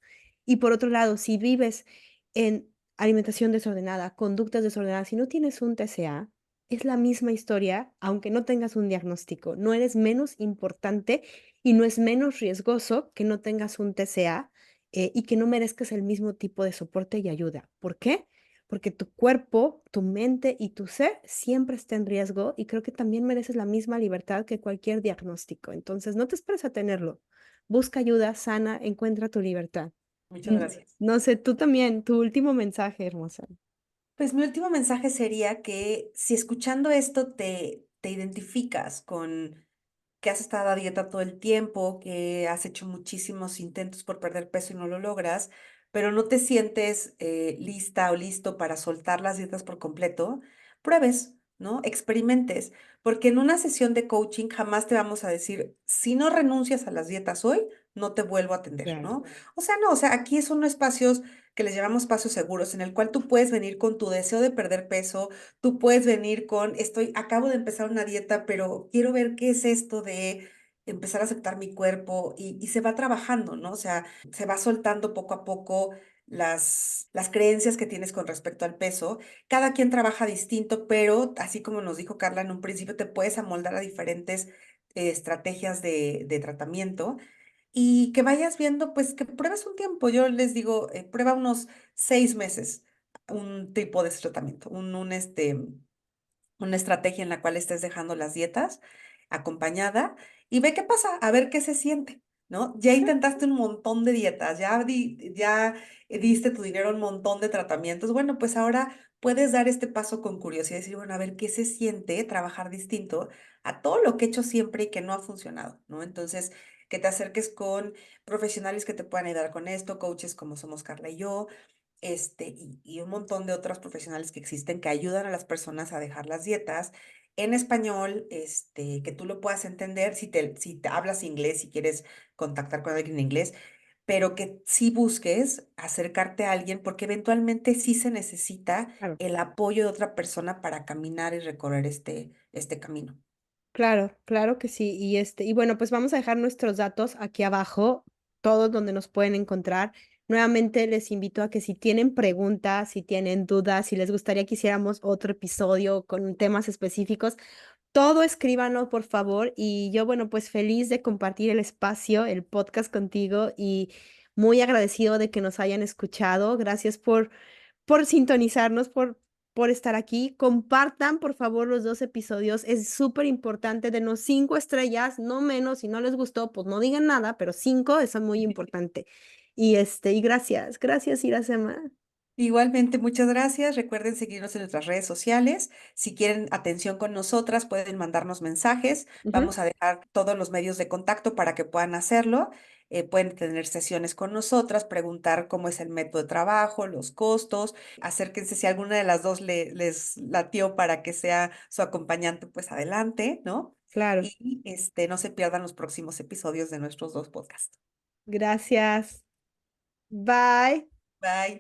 Y por otro lado, si vives en alimentación desordenada, conductas desordenadas, si no tienes un TCA, es la misma historia, aunque no tengas un diagnóstico. No eres menos importante y no es menos riesgoso que no tengas un TCA y que no merezcas el mismo tipo de soporte y ayuda. ¿Por qué? Porque tu cuerpo, tu mente y tu ser siempre está en riesgo y creo que también mereces la misma libertad que cualquier diagnóstico. Entonces, no te esperes a tenerlo. Busca ayuda, sana, encuentra tu libertad. Muchas gracias. No sé, tú también, tu último mensaje, hermosa. Pues mi último mensaje sería que si escuchando esto te identificas con que has estado a dieta todo el tiempo, que has hecho muchísimos intentos por perder peso y no lo logras, pero no te sientes lista o listo para soltar las dietas por completo, pruebes, ¿no? Experimentes, porque en una sesión de coaching jamás te vamos a decir, si no renuncias a las dietas hoy, no te vuelvo a atender, Claro. ¿no? O sea, no, o sea, aquí son espacios que les llamamos espacios seguros, en el cual tú puedes venir con tu deseo de perder peso, tú puedes venir con, acabo de empezar una dieta, pero quiero ver qué es esto de empezar a aceptar mi cuerpo y se va trabajando, ¿no? O sea, se va soltando poco a poco las creencias que tienes con respecto al peso. Cada quien trabaja distinto, pero así como nos dijo Carla en un principio, te puedes amoldar a diferentes estrategias de tratamiento y que vayas viendo, pues que pruebes un tiempo. Yo les digo, prueba unos 6 meses un tipo de tratamiento, una estrategia en la cual estés dejando las dietas acompañada y ve qué pasa, a ver qué se siente, ¿no? Ya intentaste un montón de dietas, ya diste tu dinero a un montón de tratamientos. Bueno, pues ahora puedes dar este paso con curiosidad y decir, bueno, a ver qué se siente trabajar distinto a todo lo que he hecho siempre y que no ha funcionado, ¿no? Entonces, que te acerques con profesionales que te puedan ayudar con esto, coaches como somos Carla y yo, y un montón de otros profesionales que existen que ayudan a las personas a dejar las dietas en español, que tú lo puedas entender si te hablas inglés, si quieres contactar con alguien en inglés, pero que sí busques acercarte a alguien porque eventualmente sí se necesita Claro. el apoyo de otra persona para caminar y recorrer este camino. Claro, claro que sí. Y bueno, pues vamos a dejar nuestros datos aquí abajo todos donde nos pueden encontrar. Nuevamente les invito a que si tienen preguntas, si tienen dudas, si les gustaría que hiciéramos otro episodio con temas específicos, todo escríbanlo, por favor. Y yo, bueno, pues feliz de compartir el espacio, el podcast contigo y muy agradecido de que nos hayan escuchado. Gracias por sintonizarnos, por estar aquí. Compartan, por favor, los dos episodios. Es súper importante. Denos 5 estrellas, no menos. Si no les gustó, pues no digan nada, pero 5, eso es muy importante. Y gracias, gracias, Iracema. Igualmente, muchas gracias. Recuerden seguirnos en nuestras redes sociales. Si quieren atención con nosotras, pueden mandarnos mensajes. Ujú, Vamos a dejar todos los medios de contacto para que puedan hacerlo. Pueden tener sesiones con nosotras, preguntar cómo es el método de trabajo, los costos. Acérquense si alguna de las dos les latió para que sea su acompañante, pues adelante, ¿no? claro, Y no se pierdan los próximos episodios de nuestros dos podcasts. gracias. Bye. Bye.